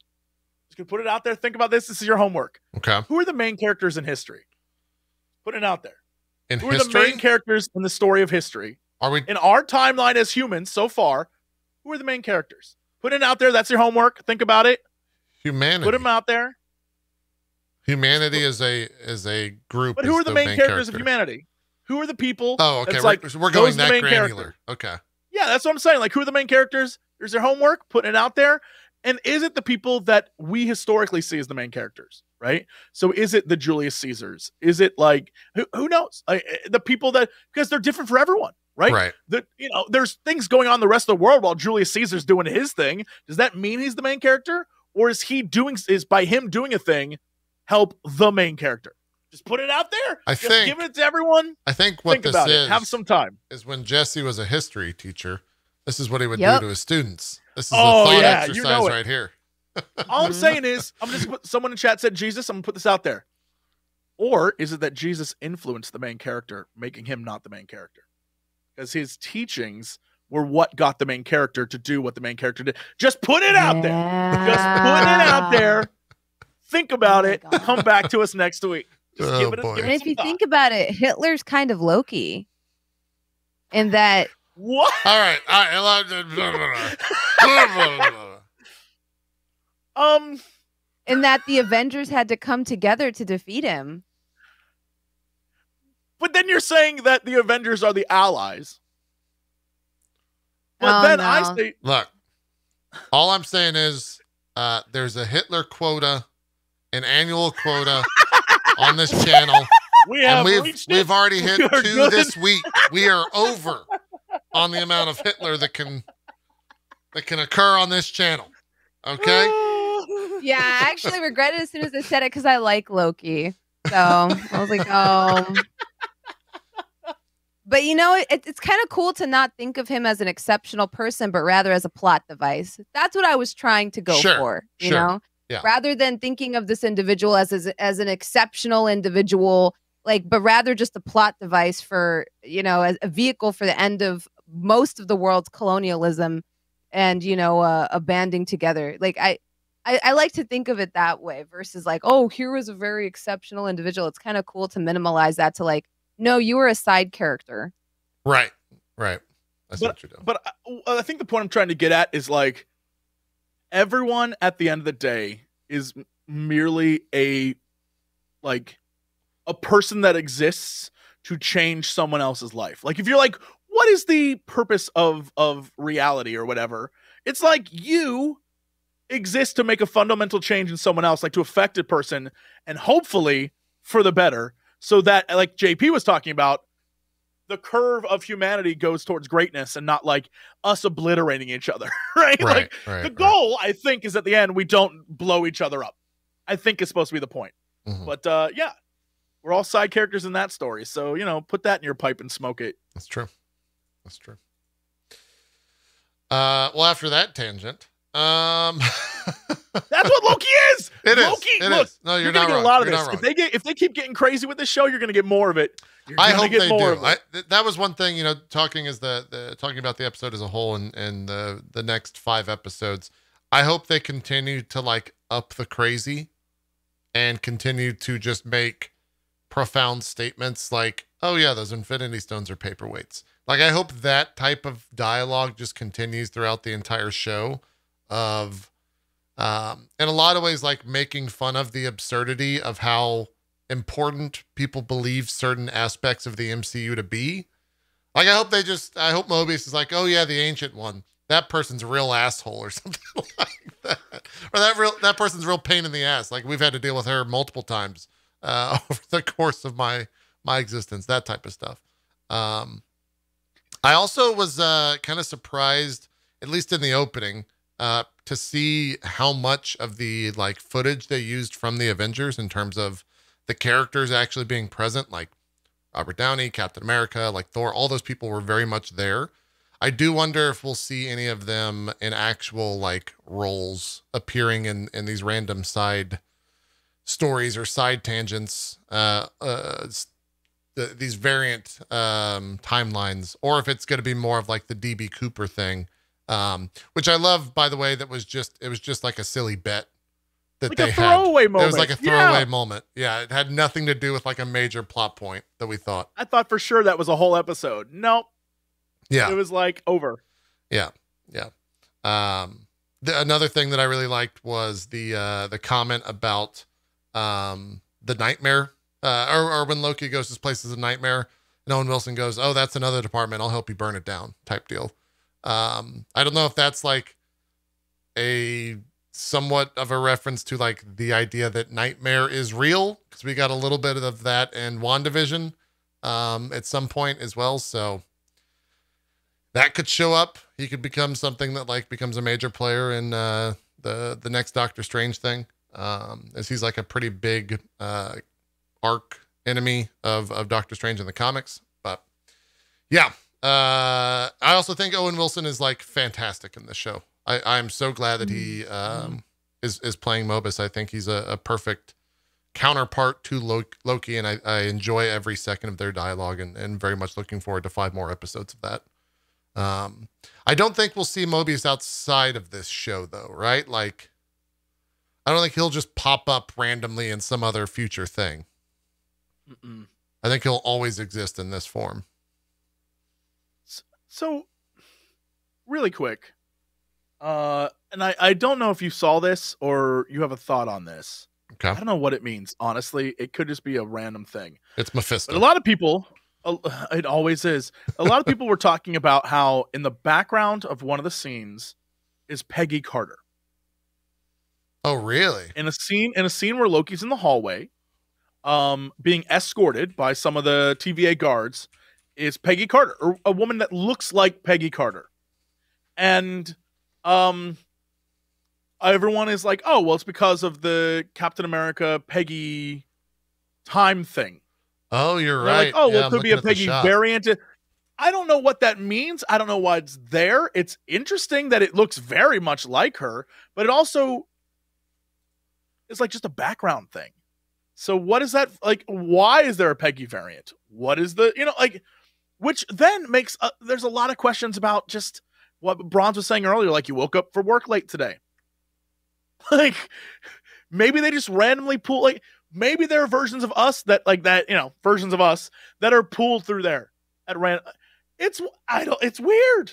Just gonna put it out there. Think about this. This is your homework. Okay. Who are the main characters in history? Put it out there. Who are the main characters in the story of history? Are we in our timeline as humans so far? Who are the main characters? Put it out there. That's your homework. Think about it. Humanity. Put them out there. Humanity is a group. But who are the main characters of humanity? Who are the people? Oh, okay. We're going that granular. Character. Okay. Yeah, that's what I'm saying. Like, who are the main characters? There's their homework. Putting it out there. And is it the people that we historically see as the main characters, right? So is it the Julius Caesars? Is it like, who knows? The people that, because they're different for everyone, right? Right. There's things going on in the rest of the world while Julius Caesar's doing his thing. Does that mean he's the main character? Or is by him doing a thing help the main character? Just put it out there. Give it to everyone. I think what this is, have some time. Is when Jesse was a history teacher, this is what he would do to his students. This is the thought exercise right here. All I'm saying is, I'm just put someone in chat said Jesus. I'm gonna put this out there. Or is it that Jesus influenced the main character, making him not the main character? Because his teachings were what got the main character to do what the main character did. Just put it out there. Just put it out there. Think about it. God. Come back to us next week. Just give it and if you think about it, Hitler's kind of Loki. In that. What? All right. In that the Avengers had to come together to defeat him. But then you're saying that the Avengers are the allies. But I say, look, all I'm saying is there's a Hitler quota, an annual quota on this channel. We've already hit 2 this week. We are over on the amount of Hitler that can occur on this channel. Okay? Yeah, I actually regretted as soon as I said it because I like Loki. So I was like, oh. But it's kind of cool to not think of him as an exceptional person, but rather as a plot device. That's what I was trying to go for, you know? Yeah. Rather than thinking of this individual as an exceptional individual, but rather just a plot device for, as a vehicle for the end of most of the world's colonialism and, a banding together. I like to think of it that way versus here was a very exceptional individual. It's kind of cool to minimalize that to no, you were a side character. Right. That's what you're doing. But I think the point I'm trying to get at is everyone at the end of the day is merely a person that exists to change someone else's life. If you're what is the purpose of reality or whatever? It's you exist to make a fundamental change in someone else, to affect a person and hopefully for the better. So that, JP was talking about, the curve of humanity goes towards greatness and not us obliterating each other, right? The goal, I think, is at the end we don't blow each other up. I think is supposed to be the point. Mm-hmm. But we're all side characters in that story. So, put that in your pipe and smoke it. That's true. Well, after that tangent, that's what Loki is. It Loki, is. look, No, you're gonna not get wrong. a lot of You're this. not wrong. If they keep getting crazy with this show, you're gonna get more of it. I hope they do. That was one thing, talking about the episode as a whole and the next 5 episodes. I hope they continue to up the crazy and continue to just make profound statements oh yeah, those Infinity Stones are paperweights. I hope that type of dialogue just continues throughout the entire show of in a lot of ways making fun of the absurdity of how important people believe certain aspects of the MCU to be. I hope Mobius is oh yeah, the Ancient One, that person's a real asshole or something like that, or that person's a real pain in the ass. We've had to deal with her multiple times over the course of my existence, that type of stuff. I also was kind of surprised, at least in the opening, to see how much of the footage they used from the Avengers in terms of the characters actually being present, Robert Downey, Captain America, Thor, all those people were very much there. I do wonder if we'll see any of them in actual like roles appearing in these random side stories or side tangents, these variant timelines, or if it's going to be more of like the DB Cooper thing, which I love, by the way. It was just like a silly bet that like they a throwaway had. moment. It was like a throwaway moment. Yeah, it had nothing to do with like a major plot point that we thought. I thought for sure that was a whole episode. Nope. Yeah, it was like over. Yeah. Another thing that I really liked was the comment about the nightmare, or when Loki goes to his place as a nightmare, and Owen Wilson goes, "Oh, that's another department. I'll help you burn it down," type deal. I don't know if that's like a somewhat of a reference to like the idea that nightmare is real, because we got a little bit of that in WandaVision at some point as well. So that could show up. He could become something that like becomes a major player in the next Doctor Strange thing, as he's like a pretty big arc enemy of Doctor Strange in the comics. But yeah, I also think Owen Wilson is like fantastic in this show. I'm so glad that he is playing Mobius. I think he's a perfect counterpart to Loki, and I enjoy every second of their dialogue, and very much looking forward to 5 more episodes of that. I don't think we'll see Mobius outside of this show though, right? Like, I don't think he'll just pop up randomly in some other future thing. Mm-mm. I think he'll always exist in this form. So really quick, and I don't know if you saw this or you have a thought on this. Okay. I don't know what it means. Honestly, it could just be a random thing. It's Mephisto. But a lot of people, it always is. A lot of people were talking about how in the background of one of the scenes is Peggy Carter. Oh, really? In a scene where Loki's in the hallway, being escorted by some of the TVA guards, is Peggy Carter, or a woman that looks like Peggy Carter. And everyone is like, oh, well, it's because of the Captain America Peggy time thing. Oh, you're right. Like, oh, well, it could be a Peggy variant. I don't know what that means. I don't know why it's there. It's interesting that it looks very much like her, but it also is like just a background thing. So what is that? Like, why is there a Peggy variant? What is the, like, which then makes, there's a lot of questions about just what Bronze was saying earlier. Like, you woke up for work late today. Like, maybe they just randomly pull, like, maybe there are versions of us that, like that, versions of us that are pulled through there at random. It's weird.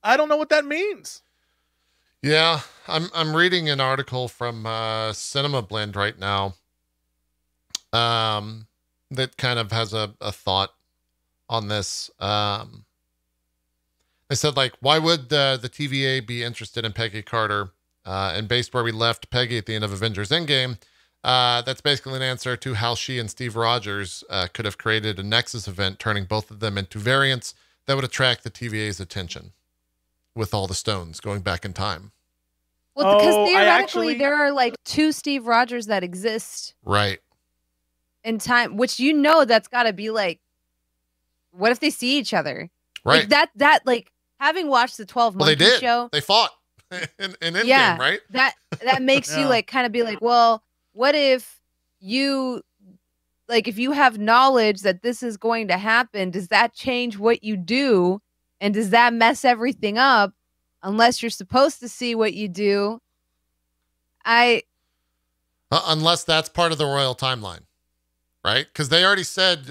I don't know what that means. Yeah, I'm reading an article from Cinema Blend right now, that kind of has a thought on this. They said, like, why would the TVA be interested in Peggy Carter? And based where we left Peggy at the end of Avengers Endgame, that's basically an answer to how she and Steve Rogers could have created a Nexus event, turning both of them into variants that would attract the TVA's attention with all the stones going back in time. Well, because theoretically there are like 2 Steve Rogers that exist. Right. In time, which that's got to be like, what if they see each other? Right. Like that like having watched the 12 Monkeys show. They fought in Endgame, right? That makes you like kind of be like, well, what if you like, if you have knowledge that this is going to happen, does that change what you do? And does that mess everything up unless you're supposed to see what you do? Unless that's part of the royal timeline, right? Because they already said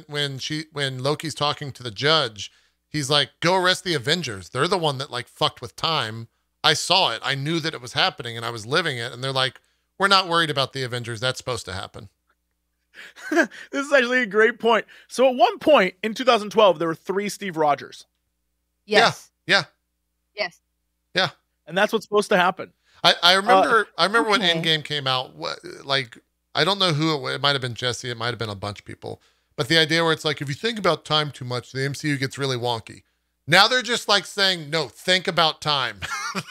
when Loki's talking to the judge, he's like, go arrest the Avengers. They're the one that like fucked with time. I saw it. I knew that it was happening and I was living it. And they're like, we're not worried about the Avengers. That's supposed to happen. This is actually a great point. So at one point in 2012, there were 3 Steve Rogers. Yes. Yeah. Yes. Yeah. And that's what's supposed to happen. I remember when Endgame came out, like, I don't know who it might have been Jesse. It might have been a bunch of people. But the idea where it's like, if you think about time too much, the MCU gets really wonky. Now they're just like saying, no, think about time.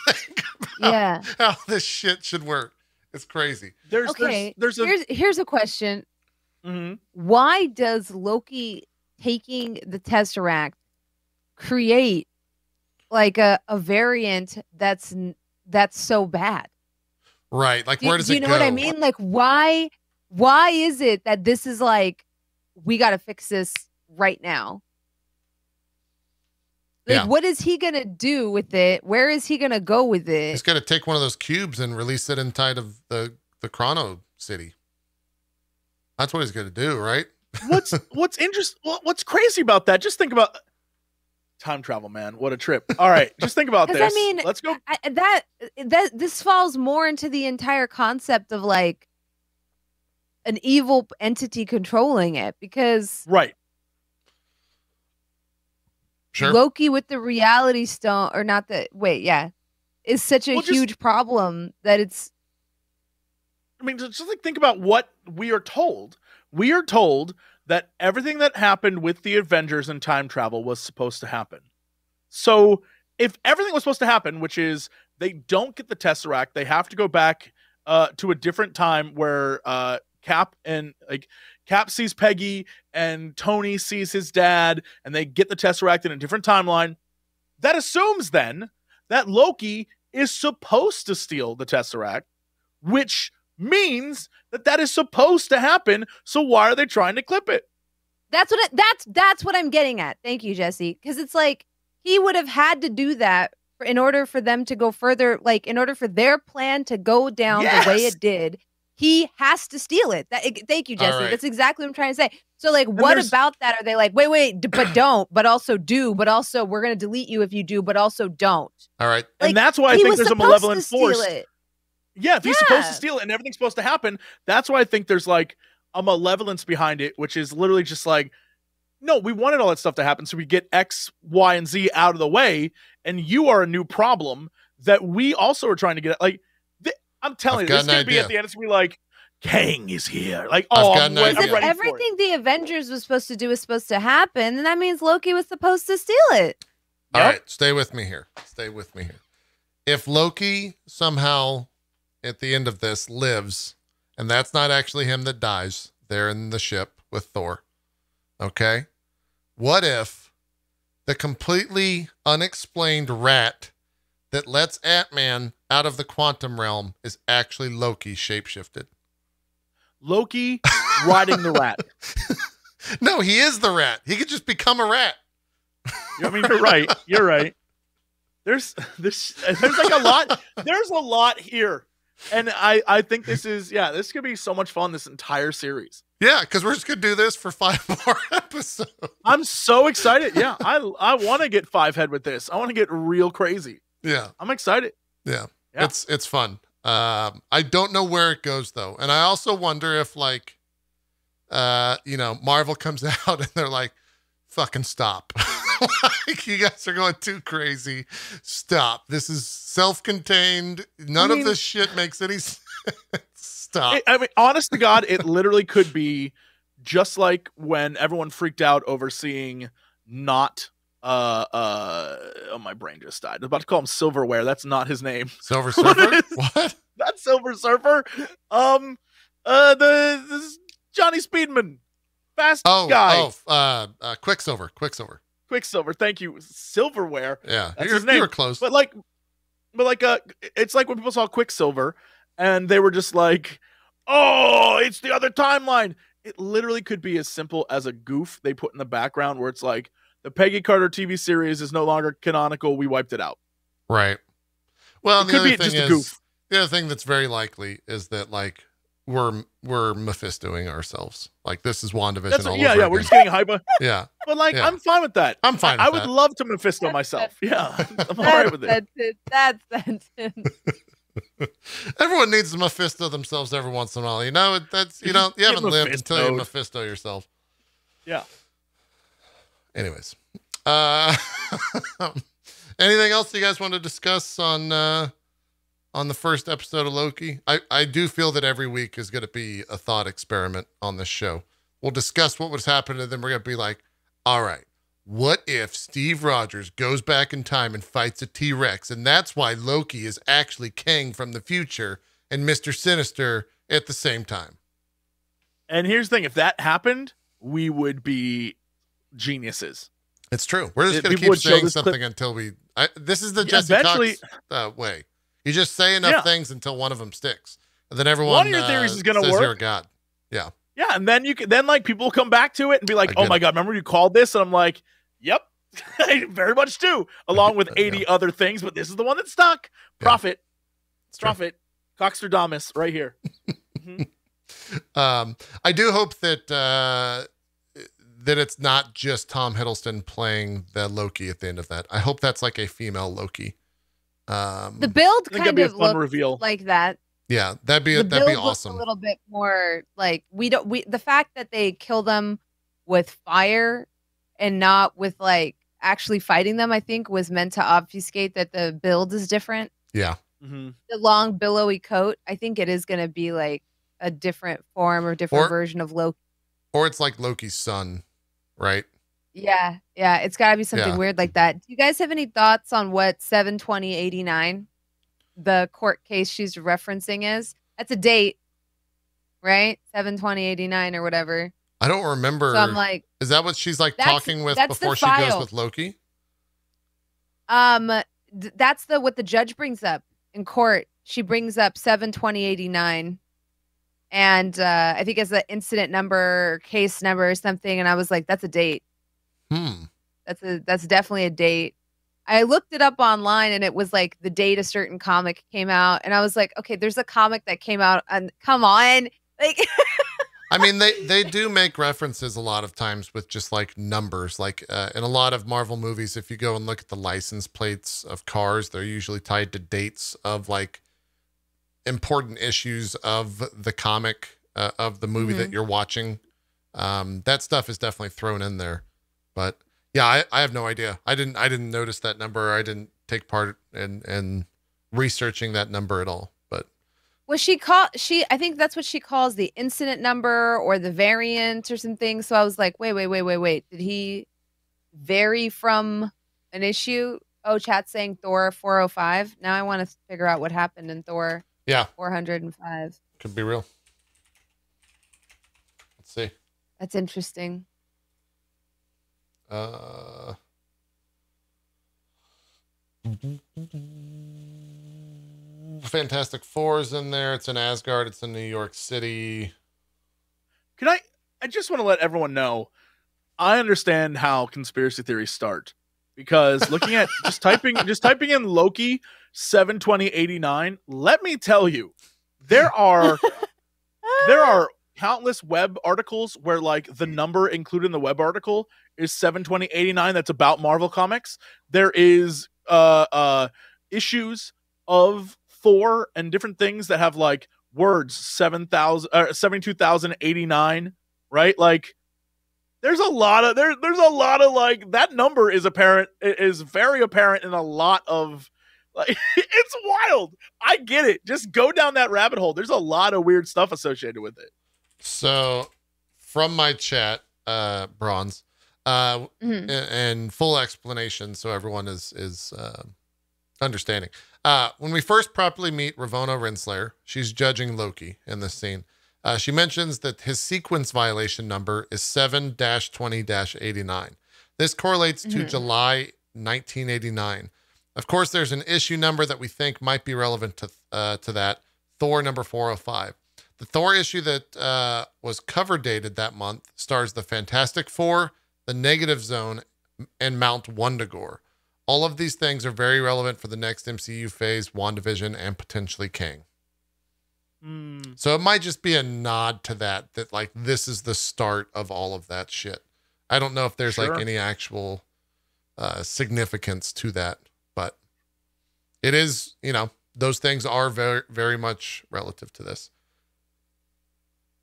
Think about how this shit should work. It's crazy. Here's a question. Mm-hmm. Why does Loki taking the Tesseract create like a variant that's so bad. Right. Like, where does do it you know go? what I mean? Like, why is it that this is like, we got to fix this right now? Like, Yeah. what is he going to do with it? Where is he going to go with it? He's got to take one of those cubes and release it inside of the Chrono City. That's what he's going to do, right? What's interesting? What's crazy about that? Just think about time travel, man. What a trip. All right, just think about this. I mean, let's go. This falls more into the entire concept of like an evil entity controlling it, because right. Sure. Loki with the reality stone, or not the is such a huge problem that it's. I mean, just like think about what we are told. We are told that everything that happened with the Avengers and time travel was supposed to happen. So if everything was supposed to happen, which is they don't get the Tesseract, they have to go back to a different time where Cap sees Peggy and Tony sees his dad, and they get the Tesseract in a different timeline. That assumes then that Loki is supposed to steal the Tesseract, which means that is supposed to happen. So why are they trying to clip it? That's what I'm getting at. Thank you, Jesse. Because it's like he would have had to do that in order for them to go further. Like, in order for their plan to go down the way it did, he has to steal it. Thank you, Jesse. Right. That's exactly what I'm trying to say. So, like, what about that? Are they like, wait, but don't, but also do, but also we're going to delete you if you do, but also don't. All right. Like, and that's why I think there's a malevolent force. Yeah, if he's supposed to steal it and everything's supposed to happen, that's why I think there's like a malevolence behind it, which is literally just like, no, we wanted all that stuff to happen so we get X, Y, and Z out of the way, and you are a new problem that we also are trying to get. Like, I'm telling you, this is going to be at the end, it's going to be like, Kang is here. Like, I'm ready everything the Avengers was supposed to do is supposed to happen, and that means Loki was supposed to steal it. All right, stay with me here. If Loki somehow at the end of this lives, and that's not actually him that dies there in the ship with Thor, okay? What if the completely unexplained rat that lets Ant-Man out of the quantum realm is actually Loki shapeshifted? Loki riding the rat. No, he is the rat. He could just become a rat. I mean, you're right. There's like a lot. There's a lot here. And I think this could be so much fun, this entire series. Yeah, because we're just going to do this for 5 more episodes. I'm so excited. Yeah, I want to get 5-head with this. I want to get real crazy. Yeah. I'm excited. Yeah. It's fun. I don't know where it goes, though. And I also wonder if, like, Marvel comes out and they're like, fucking stop. Like, you guys are going too crazy. Stop. This is self-contained. None of this shit makes any sense. Stop. I mean, honest to God, it literally could be just like when everyone freaked out over seeing not my brain just died. I was about to call him Silverware. That's not his name. Silver Surfer? What? Not Silver Surfer. This is Johnny Speedman. Fast guy. Quicksilver. Quicksilver, thank you. Silverware. Yeah, that's his name. You were close. But it's like when people saw Quicksilver and they were just like, oh, it's the other timeline. It literally could be as simple as a goof they put in the background where it's like, the Peggy Carter TV series is no longer canonical. We wiped it out. Right. Well, it could be just a goof. The other thing that's very likely is that, like, we're Mephistoing ourselves. Like, this is WandaVision all over again. We're just getting hype. Yeah. But, like, I'm fine with that. I'm fine with I would love to Mephisto myself. Yeah. I'm all right with it. That sentence. Everyone needs to Mephisto themselves every once in a while. You know, you haven't lived until you Mephisto yourself. Yeah. Anyways. Anything else you guys want to discuss on the first episode of Loki? I do feel that every week is going to be a thought experiment on this show. We'll discuss what was happening, and then we're going to be like, all right, what if Steve Rogers goes back in time and fights a T-Rex, and that's why Loki is actually Kang from the future and Mr. Sinister at the same time? And here's the thing. If that happened, we would be geniuses. It's true. We're just going to keep saying something until we This is the Yeah, Jesse eventually- Cox way. You just say enough Yeah. things until one of them sticks, and then everyone One of your theories is gonna says you're a work. god. Yeah. Yeah, and then like people will come back to it and be like, I "Oh get my it. god, remember you called this?" And I'm like, "Yep, I very much do." Along with Yeah. 80 other things, but this is the one that stuck. Yeah. Profit, It's true. profit, Coxterdamus, right here. Mhm. I do hope that that it's not just Tom Hiddleston playing the Loki at the end of that. I hope that's like a female Loki. The build I think that'd kind be a of fun looked reveal. like that. Yeah, that'd be The that'd be build looks awesome. a little bit more like the fact that they kill them with fire and not with like actually fighting them, I think was meant to obfuscate that the build is different. Yeah. Mhm. The long billowy coat, I think it is going to be like a different form or different Or- version of Loki. Or it's like Loki's son, right? Yeah, it's got to be something Yeah. weird like that. Do you guys have any thoughts on what 7/20/89, the court case she's referencing is? That's a date, right? 7/20/89 or whatever. I don't remember. So I'm like, is that what she's like That's- talking with that's the before she goes file. with Loki? that's what the judge brings up in court. She brings up 7/20/89, and I think it's the incident number, or case number, or something. And I was like, that's a date. That's definitely a date. I looked it up online, and it was like the date a certain comic came out, and I was like, okay, there's a comic that came out, and come on, like. I mean, they do make references a lot of times with just like numbers. Like in a lot of Marvel movies, if you go and look at the license plates of cars, they're usually tied to dates of like important issues of the comic of the movie that you're watching. That stuff is definitely thrown in there. But yeah, I have no idea. I didn't notice that number. I didn't take part in researching that number at all. But Well, I think that's what she calls the incident number or the variant or something. So I was like, wait. Did he vary from an issue? Oh, chat saying Thor 405. Now I want to figure out what happened in Thor yeah, 405. could be real. Let's see. That's interesting. Fantastic Four's in there. It's in Asgard. It's in New York City. I just want to let everyone know, I understand how conspiracy theories start, because looking at just typing in Loki 7/20/89, let me tell you, there are countless web articles where like the number included in the web article is 7/20/89 that's about Marvel Comics. There is issues of Thor and different things that have like words 72,089, right? Like there's a lot of like that number is very apparent in a lot of like it's wild. I get it. Just go down that rabbit hole. There's a lot of weird stuff associated with it. So from my chat, Bronze, and full explanation so everyone is understanding. When we first properly meet Ravonna Renslayer, she's judging Loki in this scene. She mentions that his sequence violation number is 7-20-89. This correlates to July 1989. Of course, there's an issue number that we think might be relevant to that, Thor number 405. The Thor issue that was cover dated that month stars the Fantastic Four, the Negative Zone, and Mount Wundagore. All of these things are very relevant for the next MCU phase, WandaVision, and potentially Kang. So it might just be a nod to that like this is the start of all of that shit. I don't know if there's like any actual significance to that, but it is, those things are very, very much relative to this.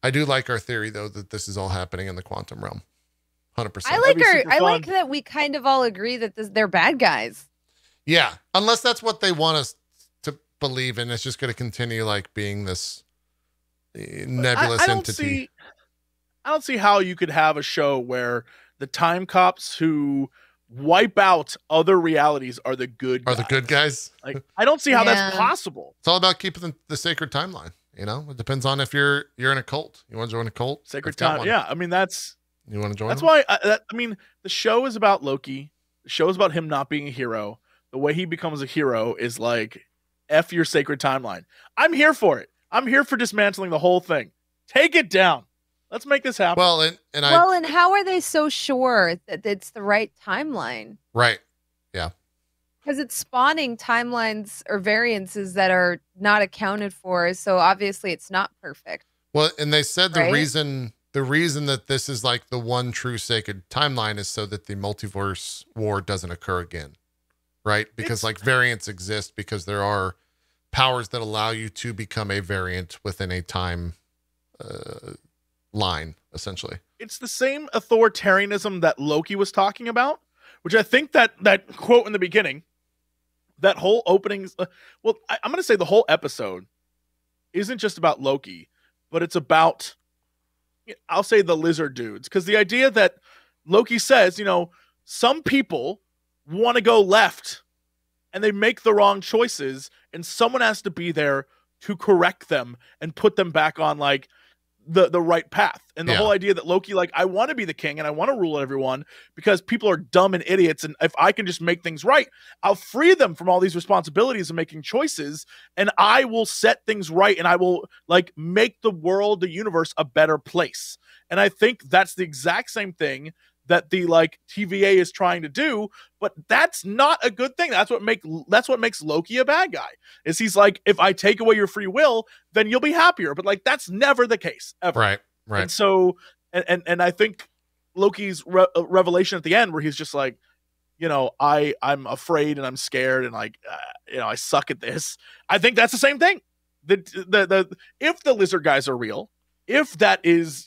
I do like our theory though, that this is all happening in the quantum realm. 100%. I like that we kind of all agree that they're bad guys. Yeah. Unless that's what they want us to believe, and it's just going to continue like being this nebulous entity. I don't see how you could have a show where the time cops who wipe out other realities are the good guys. Are the good guys? Like, I don't see how that's possible. It's all about keeping the sacred timeline. It depends on if you're in a cult. You want to join a cult? Sacred time. Yeah. I mean, you want to join? That's them? why. I mean, the show is about Loki. The show is about him not being a hero. the way he becomes a hero is like, F your sacred timeline. I'm here for it. I'm here for dismantling the whole thing. Take it down. Let's make this happen. Well, and how are they so sure that it's the right timeline? Right. Yeah. Because it's spawning timelines or variances that are not accounted for. So obviously it's not perfect. Well, and they said the right? reason that this is like the one true sacred timeline is so that the multiverse war doesn't occur again. Right? Because like variants exist because there are powers that allow you to become a variant within a time line, essentially. It's the same authoritarianism that Loki was talking about, which I think that quote in the beginning, that whole opening, I'm going to say the whole episode isn't just about Loki, but it's about, I'll say the lizard dudes. Because the idea that Loki says, some people want to go left and they make the wrong choices, and someone has to be there to correct them and put them back on like the right path. And the whole idea that Loki, like, I want to be the king and I want to rule everyone because people are dumb and idiots, and if I can just make things right, I'll free them from all these responsibilities of making choices, and I will set things right, and I will like make the world, the universe, a better place. And I think that's the exact same thing that the like TVA is trying to do, but that's not a good thing. That's what makes Loki a bad guy. Is he's like, if I take away your free will, then you'll be happier. But like that's never the case ever. Right. And so, and I think Loki's revelation at the end, where he's just like, I'm afraid and I'm scared and like, I suck at this. I think that's the same thing. If the lizard guys are real, if that is,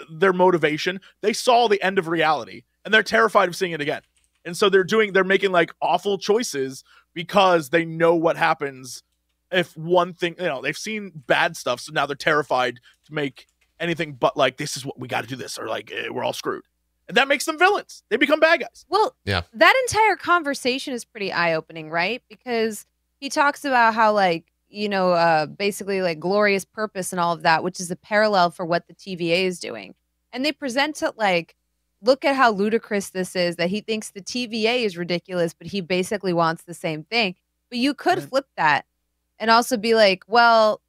their motivation, they saw the end of reality and they're terrified of seeing it again. And so they're making like awful choices because they know what happens if one thing, they've seen bad stuff. So now they're terrified to make anything but like, this is what we got to do this, or like, we're all screwed. And that makes them villains. They become bad guys. Well, that entire conversation is pretty eye-opening, right? Because he talks about how like, basically like glorious purpose and all of that, which is a parallel for what the TVA is doing. And they present it like, look at how ludicrous this is, that he thinks the TVA is ridiculous, but he basically wants the same thing. But you could flip that and also be like, well,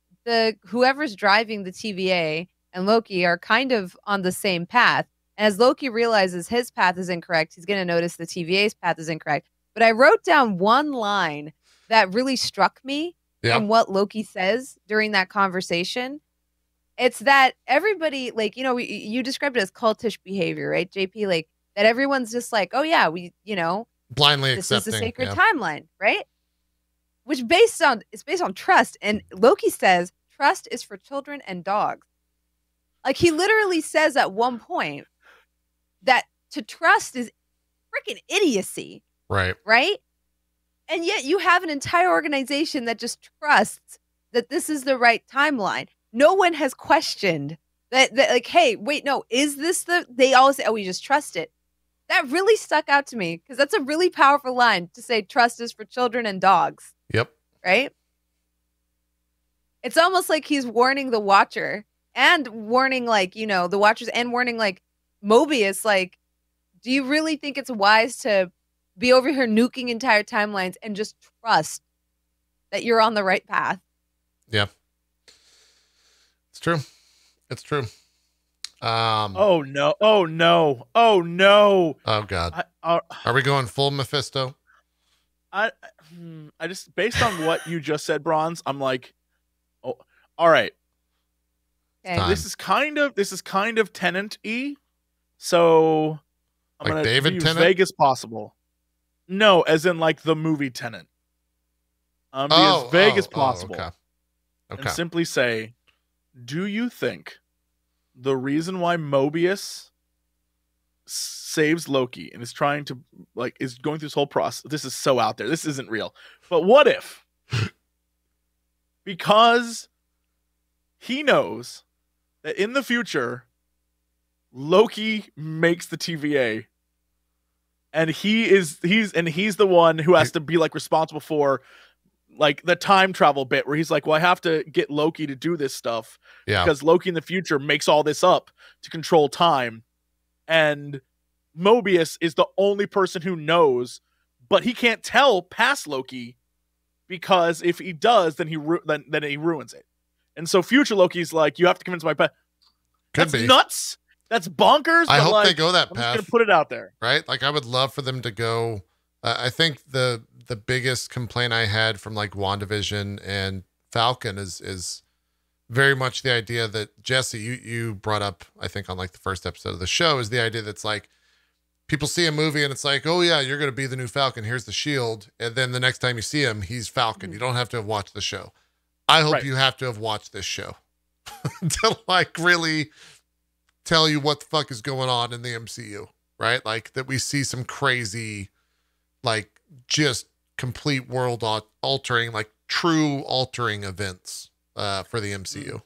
whoever's driving the TVA and Loki are kind of on the same path. And as Loki realizes his path is incorrect, he's going to notice the TVA's path is incorrect. But I wrote down one line that really struck me from what Loki says during that conversation. It's that everybody, like, you described it as cultish behavior, right, JP? Like, that everyone's just like, oh, yeah, we, blindly this accepting. is the sacred timeline, right? Which it's based on trust. And Loki says, trust is for children and dogs. Like, he literally says at one point that to trust is freaking idiocy. Right. Right? And yet you have an entire organization that just trusts that this is the right timeline. No one has questioned that like, hey, wait, no, is this they always say, oh, we just trust it. That really stuck out to me because that's a really powerful line to say trust is for children and dogs. Yep. Right? It's almost like he's warning the Watcher and warning like, the Watchers and warning like Mobius, like, do you really think it's wise to be over here nuking entire timelines and just trust that you're on the right path? Yeah. It's true. It's true. Oh no. Oh no. Oh no. Oh God. Are we going full Mephisto? I just, based on what you just said, Bronze, I'm like, oh, all right. Okay. This is kind of Tenant-y. So I'm like gonna David be as Tennant? vague as possible. No, as in like the movie Tenet. Be as vague as possible. Okay. And simply say, do you think the reason why Mobius saves Loki and is trying to is going through this whole process, this is so out there, this isn't real, but what if because he knows that in the future Loki makes the TVA and he's the one who has to be like responsible for like the time travel bit where he's like, well, I have to get Loki to do this stuff because Loki in the future makes all this up to control time. And Mobius is the only person who knows but he can't tell past Loki because if he does, then he ruins it. And so future Loki's like, you have to convince my past. That's nuts. That's bonkers. I hope they go that path. I'm just gonna put it out there, right? Like I would love for them to go. I think the biggest complaint I had from like WandaVision and Falcon is very much the idea that Jesse, you brought up, I think on like the first episode of the show, is the idea that's like people see a movie and it's like, oh yeah, you're going to be the new Falcon. Here's the shield. And then the next time you see him, he's Falcon. You don't have to have watched the show. I hope you have to have watched this show to like really tell you what the fuck is going on in the MCU, right? Like that we see some crazy, like just complete world altering, like true altering events for the MCU,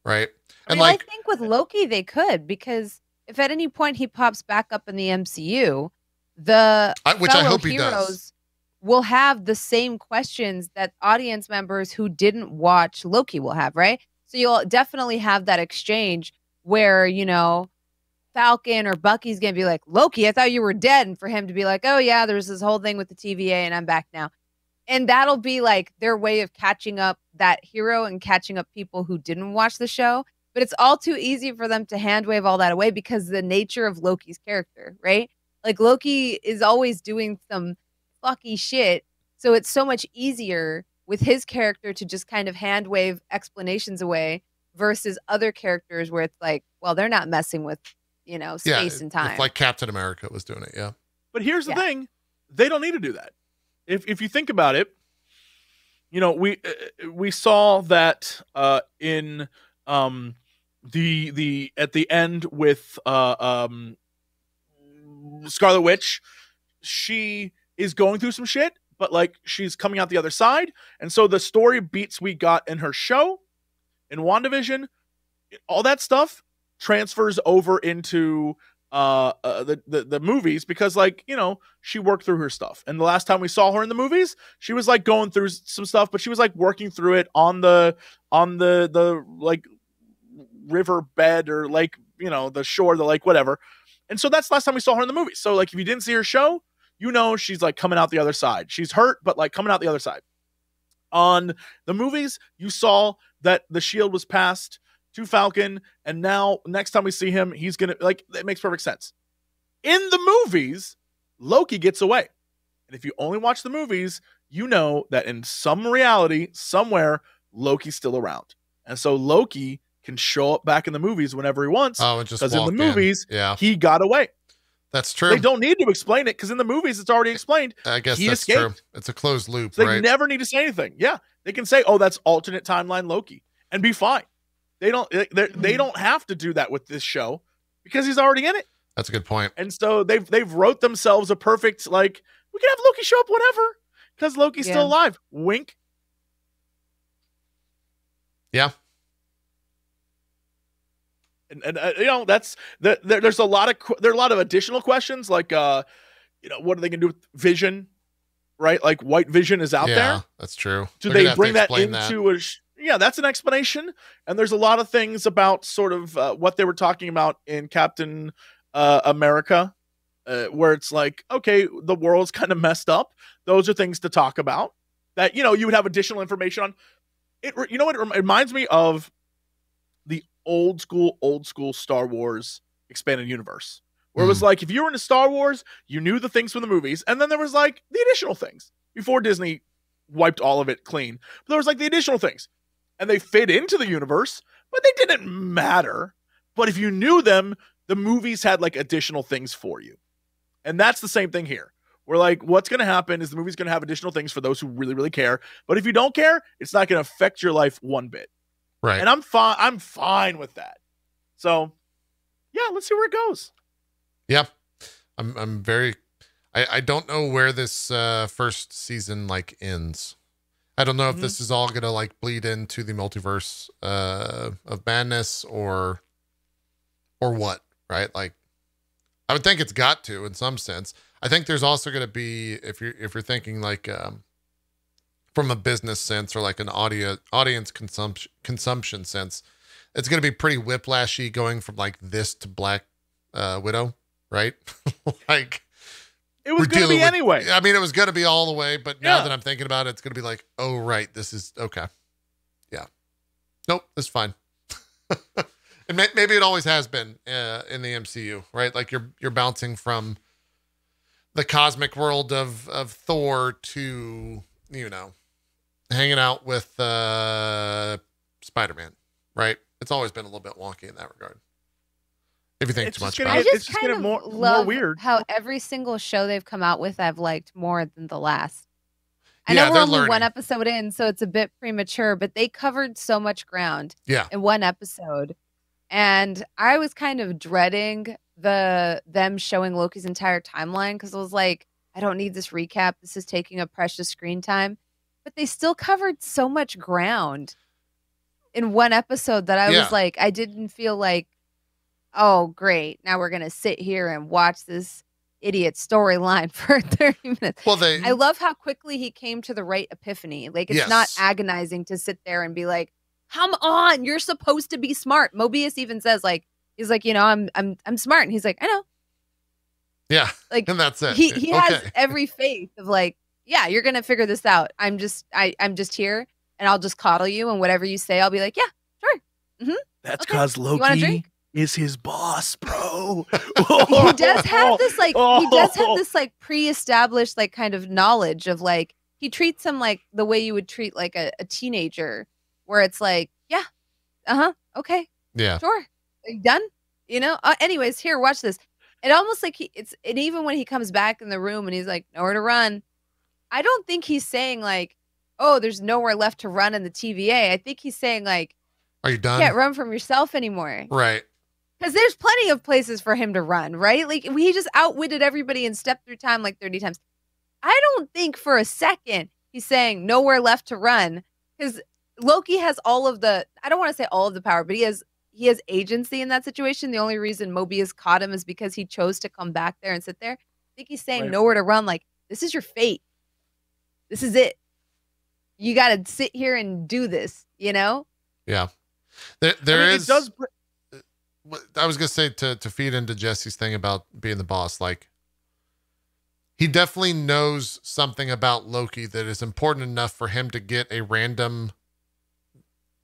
right? And I think with Loki they could, because if at any point he pops back up in the MCU, which I hope he does, will have the same questions that audience members who didn't watch Loki will have, right? So you'll definitely have that exchange where, you know, Falcon or Bucky's going to be like, Loki, I thought you were dead. And for him to be like, oh yeah, there's this whole thing with the TVA and I'm back now. And that'll be like their way of catching up that hero and catching up people who didn't watch the show. But it's all too easy for them to hand wave all that away because of the nature of Loki's character, right? Like Loki is always doing some fucky shit. So it's so much easier with his character to just kind of hand wave explanations away versus other characters where it's like, well, they're not messing with, you know, space and time. Like Captain America was doing it. Yeah. But here's the thing. They don't need to do that. If you think about it, you know, we saw that in the at the end with Scarlet Witch, she is going through some shit, but like she's coming out the other side. And so the story beats we got in her show, in WandaVision, all that stuff transfers over into the movies because, like, you know, she worked through her stuff. And the last time we saw her in the movies, she was like going through some stuff, but she was like working through it on the like river bed or like, you know, the shore, the lake, whatever. And so that's the last time we saw her in the movie. So like if you didn't see her show, you know, she's like coming out the other side. She's hurt, but like coming out the other side. On the movies, you saw that the shield was passed to Falcon, and now next time we see him, he's gonna, like, it makes perfect sense. In the movies, Loki gets away. And if you only watch the movies, you know that in some reality, somewhere, Loki's still around. And so Loki can show up back in the movies whenever he wants. Oh, and just because in the movies, yeah, he got away. That's true. They don't need to explain it because in the movies it's already explained. I guess that's true. It's a closed loop, so right? They never need to say anything. Yeah, they can say, "Oh, that's alternate timeline Loki," and be fine. They don't have to do that with this show because he's already in it. That's a good point. And so they've wrote themselves a perfect, like, we can have Loki show up whenever because Loki's still alive. Wink. Yeah. And you know, there's a lot of additional questions like you know, what are they gonna do with Vision, right? Like White Vision is out there. Yeah, that's true. Do they bring that into yeah, that's an explanation. And there's a lot of things about sort of what they were talking about in Captain America, where it's like, okay, the world's kind of messed up. Those are things to talk about that, you know, you would have additional information on. You know what? It reminds me of the old school Star Wars expanded universe, where it was like, if you were into Star Wars, you knew the things from the movies, and then there was like the additional things before Disney wiped all of it clean. But there was like the additional things, and they fit into the universe, but they didn't matter. But if you knew them, the movies had like additional things for you. And that's the same thing here. We're like, what's going to happen is the movie's going to have additional things for those who really, really care. But if you don't care, it's not going to affect your life one bit. Right. And I'm fine with that. So yeah, let's see where it goes. Yeah. I'm very, I don't know where this first season like ends. I don't know if this is all going to like bleed into the multiverse of madness or what, right? Like I would think it's got to in some sense. I think there's also going to be, if you're thinking like from a business sense or like an audience consumption sense, it's going to be pretty whiplashy going from like this to Black Widow, right? Like It was going to be anyway. I mean, it was going to be all the way, but now Yeah. that I'm thinking about it, it's going to be like, oh, right. This is okay. Yeah. Nope. It's fine. And maybe it always has been in the MCU, right? Like you're bouncing from the cosmic world of Thor to, you know, hanging out with Spider-Man, right? It's always been a little bit wonky in that regard. If you think It's too just much gonna about I it. It's just just kind getting of more love weird. how every single show they've come out with I've liked more than the last. I Yeah, know we're they're only one learning. episode in, so it's a bit premature, but they covered so much ground Yeah. in one episode. And I was kind of dreading them showing Loki's entire timeline because I was like, I don't need this recap. This is taking up precious screen time. But they still covered so much ground in one episode that I Yeah. was like, I didn't feel like, oh, great. Now we're going to sit here and watch this idiot storyline for 30 minutes. Well, they, I love how quickly he came to the right epiphany. Like, it's not Yes. agonizing to sit there and be like, come on, you're supposed to be smart. Mobius even says, like, he's like, you know, I'm smart. And he's like, I know. yeah. Like, And that's it. he has Okay. every faith of like, yeah, you're gonna figure this out. I'm just here and I'll just coddle you, and whatever you say, I'll be like, yeah, sure. That's Okay. because wanna Loki drink? is his boss, bro. He does have this like he does have Oh. this like pre-established like kind of knowledge of like he treats him like the way you would treat like a teenager, where it's like, yeah, okay, Yeah. sure, are you done? You know. Anyways, here, watch this. It almost like and even when he comes back in the room and he's like, nowhere to run. I don't think he's saying like, oh, there's nowhere left to run in the TVA. I think he's saying like, Are you you done? can't run from yourself anymore. Right. Because there's plenty of places for him to run, right? Like he just outwitted everybody and stepped through time like 30 times. I don't think for a second he's saying nowhere left to run, because Loki has all of the, I don't want to say all of the power, but he has agency in that situation. The only reason Mobius caught him is because he chose to come back there and sit there. I think he's saying Right. nowhere to run. Like, this is your fate. This is it. You got to sit here and do this, you know? Yeah. I There mean, is. it does. I was gonna say to feed into Jesse's thing about being the boss, like he definitely knows something about Loki that is important enough for him to get a random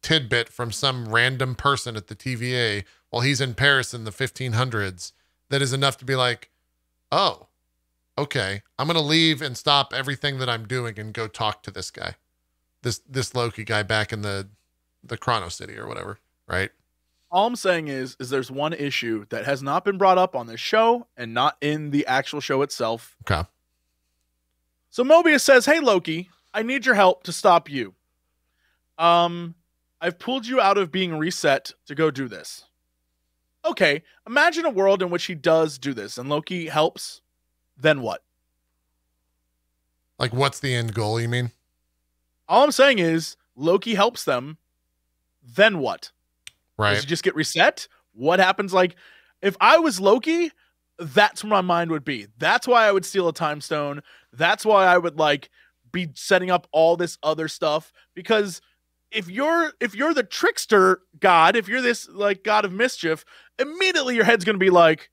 tidbit from some random person at the TVA while he's in Paris in the 1500s that is enough to be like, oh, okay, I'm gonna leave and stop everything that I'm doing and go talk to this guy, this Loki guy back in the Chrono City or whatever, right? All I'm saying is there's one issue that has not been brought up on this show and not in the actual show itself. Okay. So Mobius says, "Hey Loki, I need your help to stop you. I've pulled you out of being reset to go do this." Okay, imagine a world in which he does do this and Loki helps. Then what? Like, what's the end goal, you mean? All I'm saying is Loki helps them. Then what? Right. Does he just get reset? What happens? Like, if I was Loki, that's where my mind would be. That's why I would steal a time stone. That's why I would like be setting up all this other stuff. Because if you're the trickster god, if you're this like god of mischief, immediately your head's gonna be like,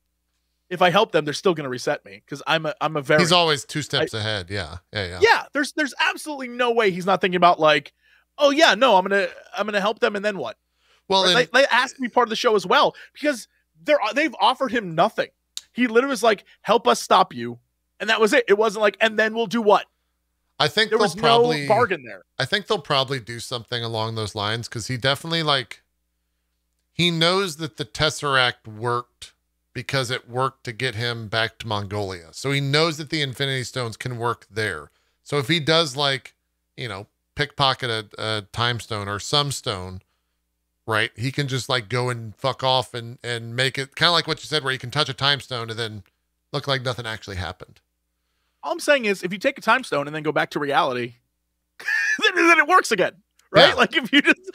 if I help them, they're still gonna reset me because I'm a very He's always two steps ahead. Yeah. yeah. There's absolutely no way he's not thinking about like, oh yeah, no, I'm gonna help them and then what? Well, Right? They asked to be part of the show as well because they've offered him nothing. He literally was like, "Help us stop you," and that was it. It wasn't like, "And then we'll do what?" I think There they'll was probably no bargain there. I think they'll probably do something along those lines because he definitely he knows that the Tesseract worked because it worked to get him back to Mongolia. So he knows that the Infinity Stones can work there. So if he does pickpocket a time stone or some stone, right, he can just go and fuck off and make it kind of like what you said, where you can touch a time stone and then look like nothing actually happened. All I'm saying is, if you take a time stone and then go back to reality, then it works again, right? Yeah. Like if you just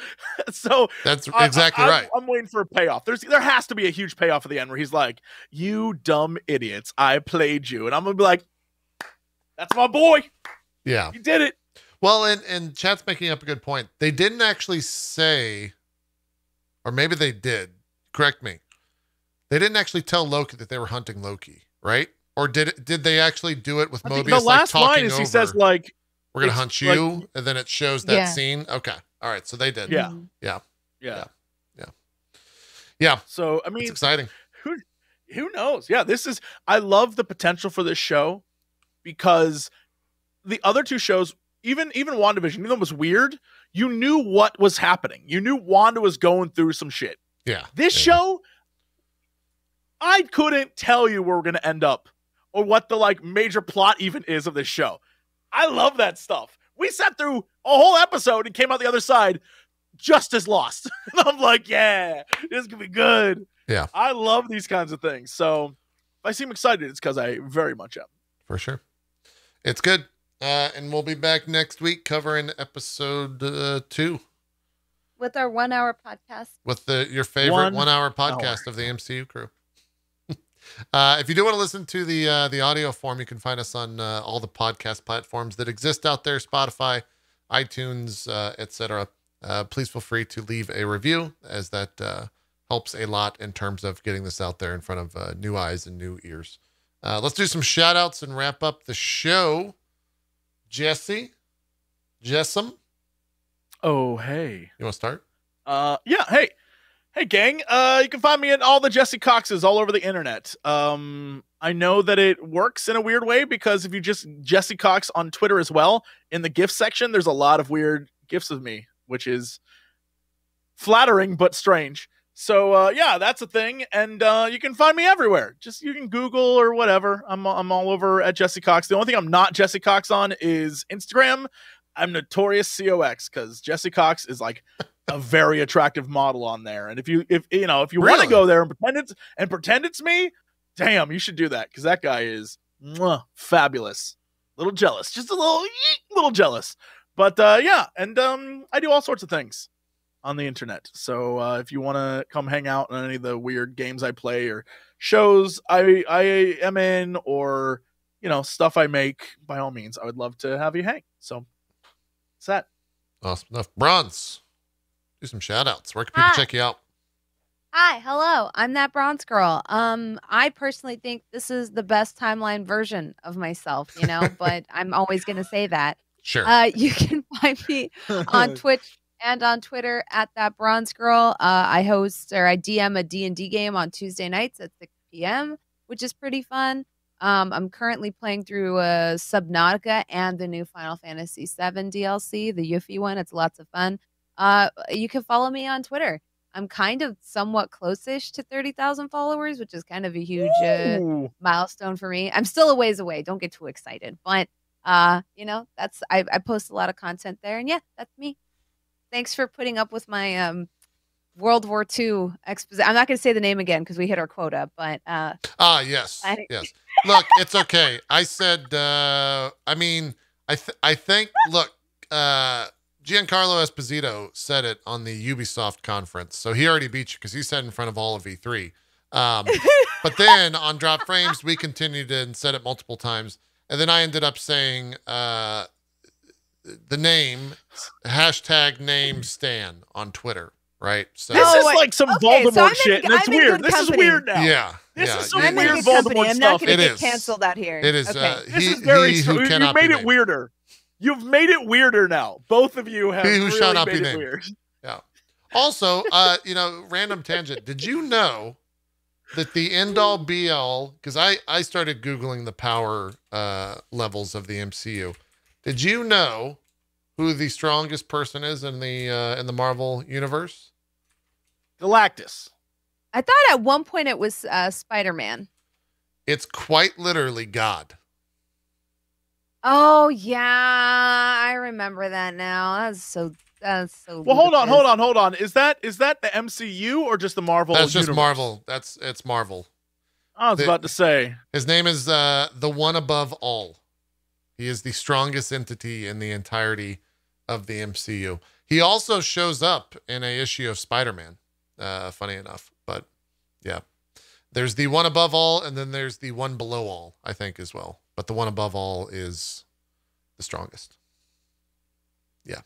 so That's exactly right. I'm waiting for a payoff. There has to be a huge payoff at the end where he's like, "You dumb idiots, I played you," and I'm gonna be like, "That's my boy. Yeah. You did it." Well, and chat's making up a good point. They didn't actually say, or maybe they did. Correct me. They didn't actually tell Loki that they were hunting Loki, right? Or did they actually do it with Mobius? The last like, line is over, he says like, "We're gonna hunt you," and then it shows that scene. Okay, all right, so they did. Yeah. So I mean, it's exciting. Who knows? Yeah, I love the potential for this show because the other two shows, even WandaVision, even though it was weird, you knew what was happening. You knew Wanda was going through some shit. Yeah. This show, I couldn't tell you where we're going to end up or what the like major plot even is of this show. I love that stuff. We sat through a whole episode and came out the other side just as lost. And I'm like, yeah, this could be good. Yeah. I love these kinds of things. So if I seem excited, it's because I very much am. For sure. It's good. And we'll be back next week covering episode 2. With our 1 hour podcast. With your favorite 1 hour podcast of the MCU crew. If you do want to listen to the audio form, you can find us on all the podcast platforms that exist out there, Spotify, iTunes, etc. Please feel free to leave a review, as that helps a lot in terms of getting this out there in front of new eyes and new ears. Let's do some shout outs and wrap up the show. Jessam. Oh, hey. You want to start? Yeah. Hey, gang. You can find me in all the Jesse Coxes all over the internet. I know that it works in a weird way because if you just Jesse Cox on Twitter as well, in the GIF section, there's a lot of weird GIFs of me, which is flattering but strange. So yeah, that's a thing, and you can find me everywhere. Just you can Google or whatever. I'm all over at Jesse Cox. The only thing I'm not Jesse Cox on is Instagram. I'm Notorious COX because Jesse Cox is like a very attractive model on there. And if you want to go there and pretend it's me, damn, you should do that because that guy is fabulous. Little jealous, just a little jealous. But yeah, and I do all sorts of things on the internet. So if you want to come hang out on any of the weird games I play or shows I am in, or stuff I make, by all means, I would love to have you hang. So that's that. Awesome enough. Bronze, do some shout outs. Where can people check you out? Hi, hello. I'm ThatBronzeGirl. I personally think this is the best timeline version of myself, but I'm always going to say that. Sure. You can find me on Twitch and on Twitter at ThatBronzeGirl. I host or I DM a D&D game on Tuesday nights at 6 p.m., which is pretty fun. I'm currently playing through Subnautica and the new Final Fantasy VII DLC, the Yuffie one. It's lots of fun. You can follow me on Twitter. I'm kind of somewhat close-ish to 30,000 followers, which is kind of a huge milestone for me. I'm still a ways away. Don't get too excited. But, I post a lot of content there. And yeah, that's me. Thanks for putting up with my World War II exposition. I'm not going to say the name again because we hit our quota, but yes. Yes. Look, it's okay. I said I think look, Giancarlo Esposito said it on the Ubisoft conference. So he already beat you because he said in front of all of E3. But then on Drop Frames, we continued and said it multiple times. And then I ended up saying the name, #name Stan on Twitter, right? So this is like some Voldemort shit, and it's weird. This is weird now. Yeah. This is some I'm weird in good Voldemort company. I'm stuff. not going to get canceled out here. It is. Okay. This is very who You've cannot made be it named. weirder. You've made it weirder now. Both of you have He who really shall not be made it named. weird. Yeah. Also, random tangent. Did you know that the end all be all, because I started Googling the power levels of the MCU. Did you know who the strongest person is in the Marvel universe? Galactus. I thought at one point it was Spider-Man. It's quite literally God. Oh yeah, I remember that now. That's so. Well, hold on. Is that the MCU or just the Marvel? That's just universe? Marvel. It's Marvel. I was about to say his name is the one above all. He is the strongest entity in the entirety of the MCU. He also shows up in a issue of Spider-Man. Funny enough, but yeah, there's the one above all, and then there's the one below all, I think, as well. But the one above all is the strongest. Yeah.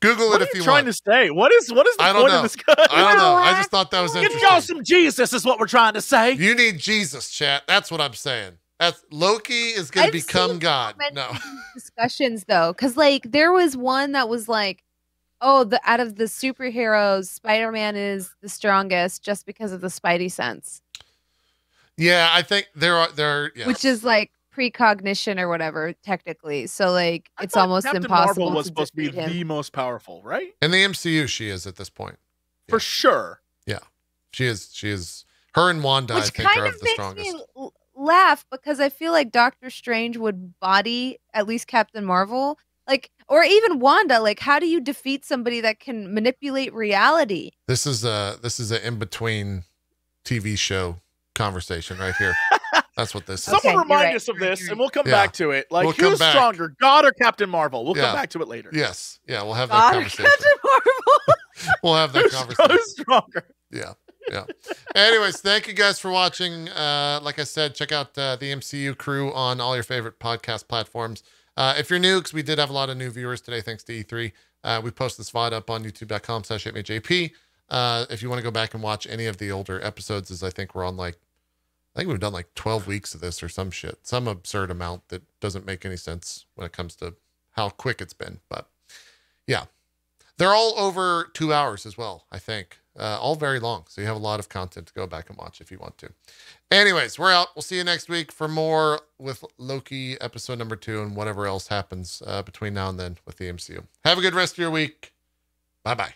Google What it are if you you trying want. to say? What is the I don't point know. of this? I don't know. I just thought that was Give interesting. y'all some Jesus is what we're trying to say. You need Jesus, chat. That's what I'm saying. That's Loki is going to I've become seen God. so many No. discussions though, because like there was one that was like, oh, the out of the superheroes, Spider-Man is the strongest just because of the Spidey sense. Yeah, I think there are yes. Which is like precognition or whatever, technically. So like I it's thought almost Captain impossible Marvel was to supposed to be defeat him. the most powerful, right? In the MCU, she is at this point. For sure. Yeah, she is. Her and Wanda, I Which think, kind are of of the makes strongest. me laugh because I feel like Doctor Strange would body at least Captain Marvel, like, or even Wanda. Like, how do you defeat somebody that can manipulate reality? This is a in between TV show conversation right here. That's what this is. Someone Okay, remind right. us of this, and we'll come Yeah. back to it. Like, We'll come who's back. stronger, God or Captain Marvel? We'll Yeah. come back to it later. Yes, yeah, we'll have that God, conversation. Captain Marvel. We'll have that conversation. Who's stronger? Yeah. Anyways, thank you guys for watching. Like I said, check out the MCU Crew on all your favorite podcast platforms. If you're new, because we did have a lot of new viewers today, thanks to E3, we post this VOD up on youtube.com/itmeJP. If you want to go back and watch any of the older episodes, as I think we're on I think we've done like 12 weeks of this or some shit, some absurd amount that doesn't make any sense when it comes to how quick it's been. But yeah, they're all over 2 hours as well, I think. All very long. So you have a lot of content to go back and watch if you want to. Anyways, we're out. We'll see you next week for more with Loki episode number 2 and whatever else happens between now and then with the MCU. Have a good rest of your week. Bye-bye.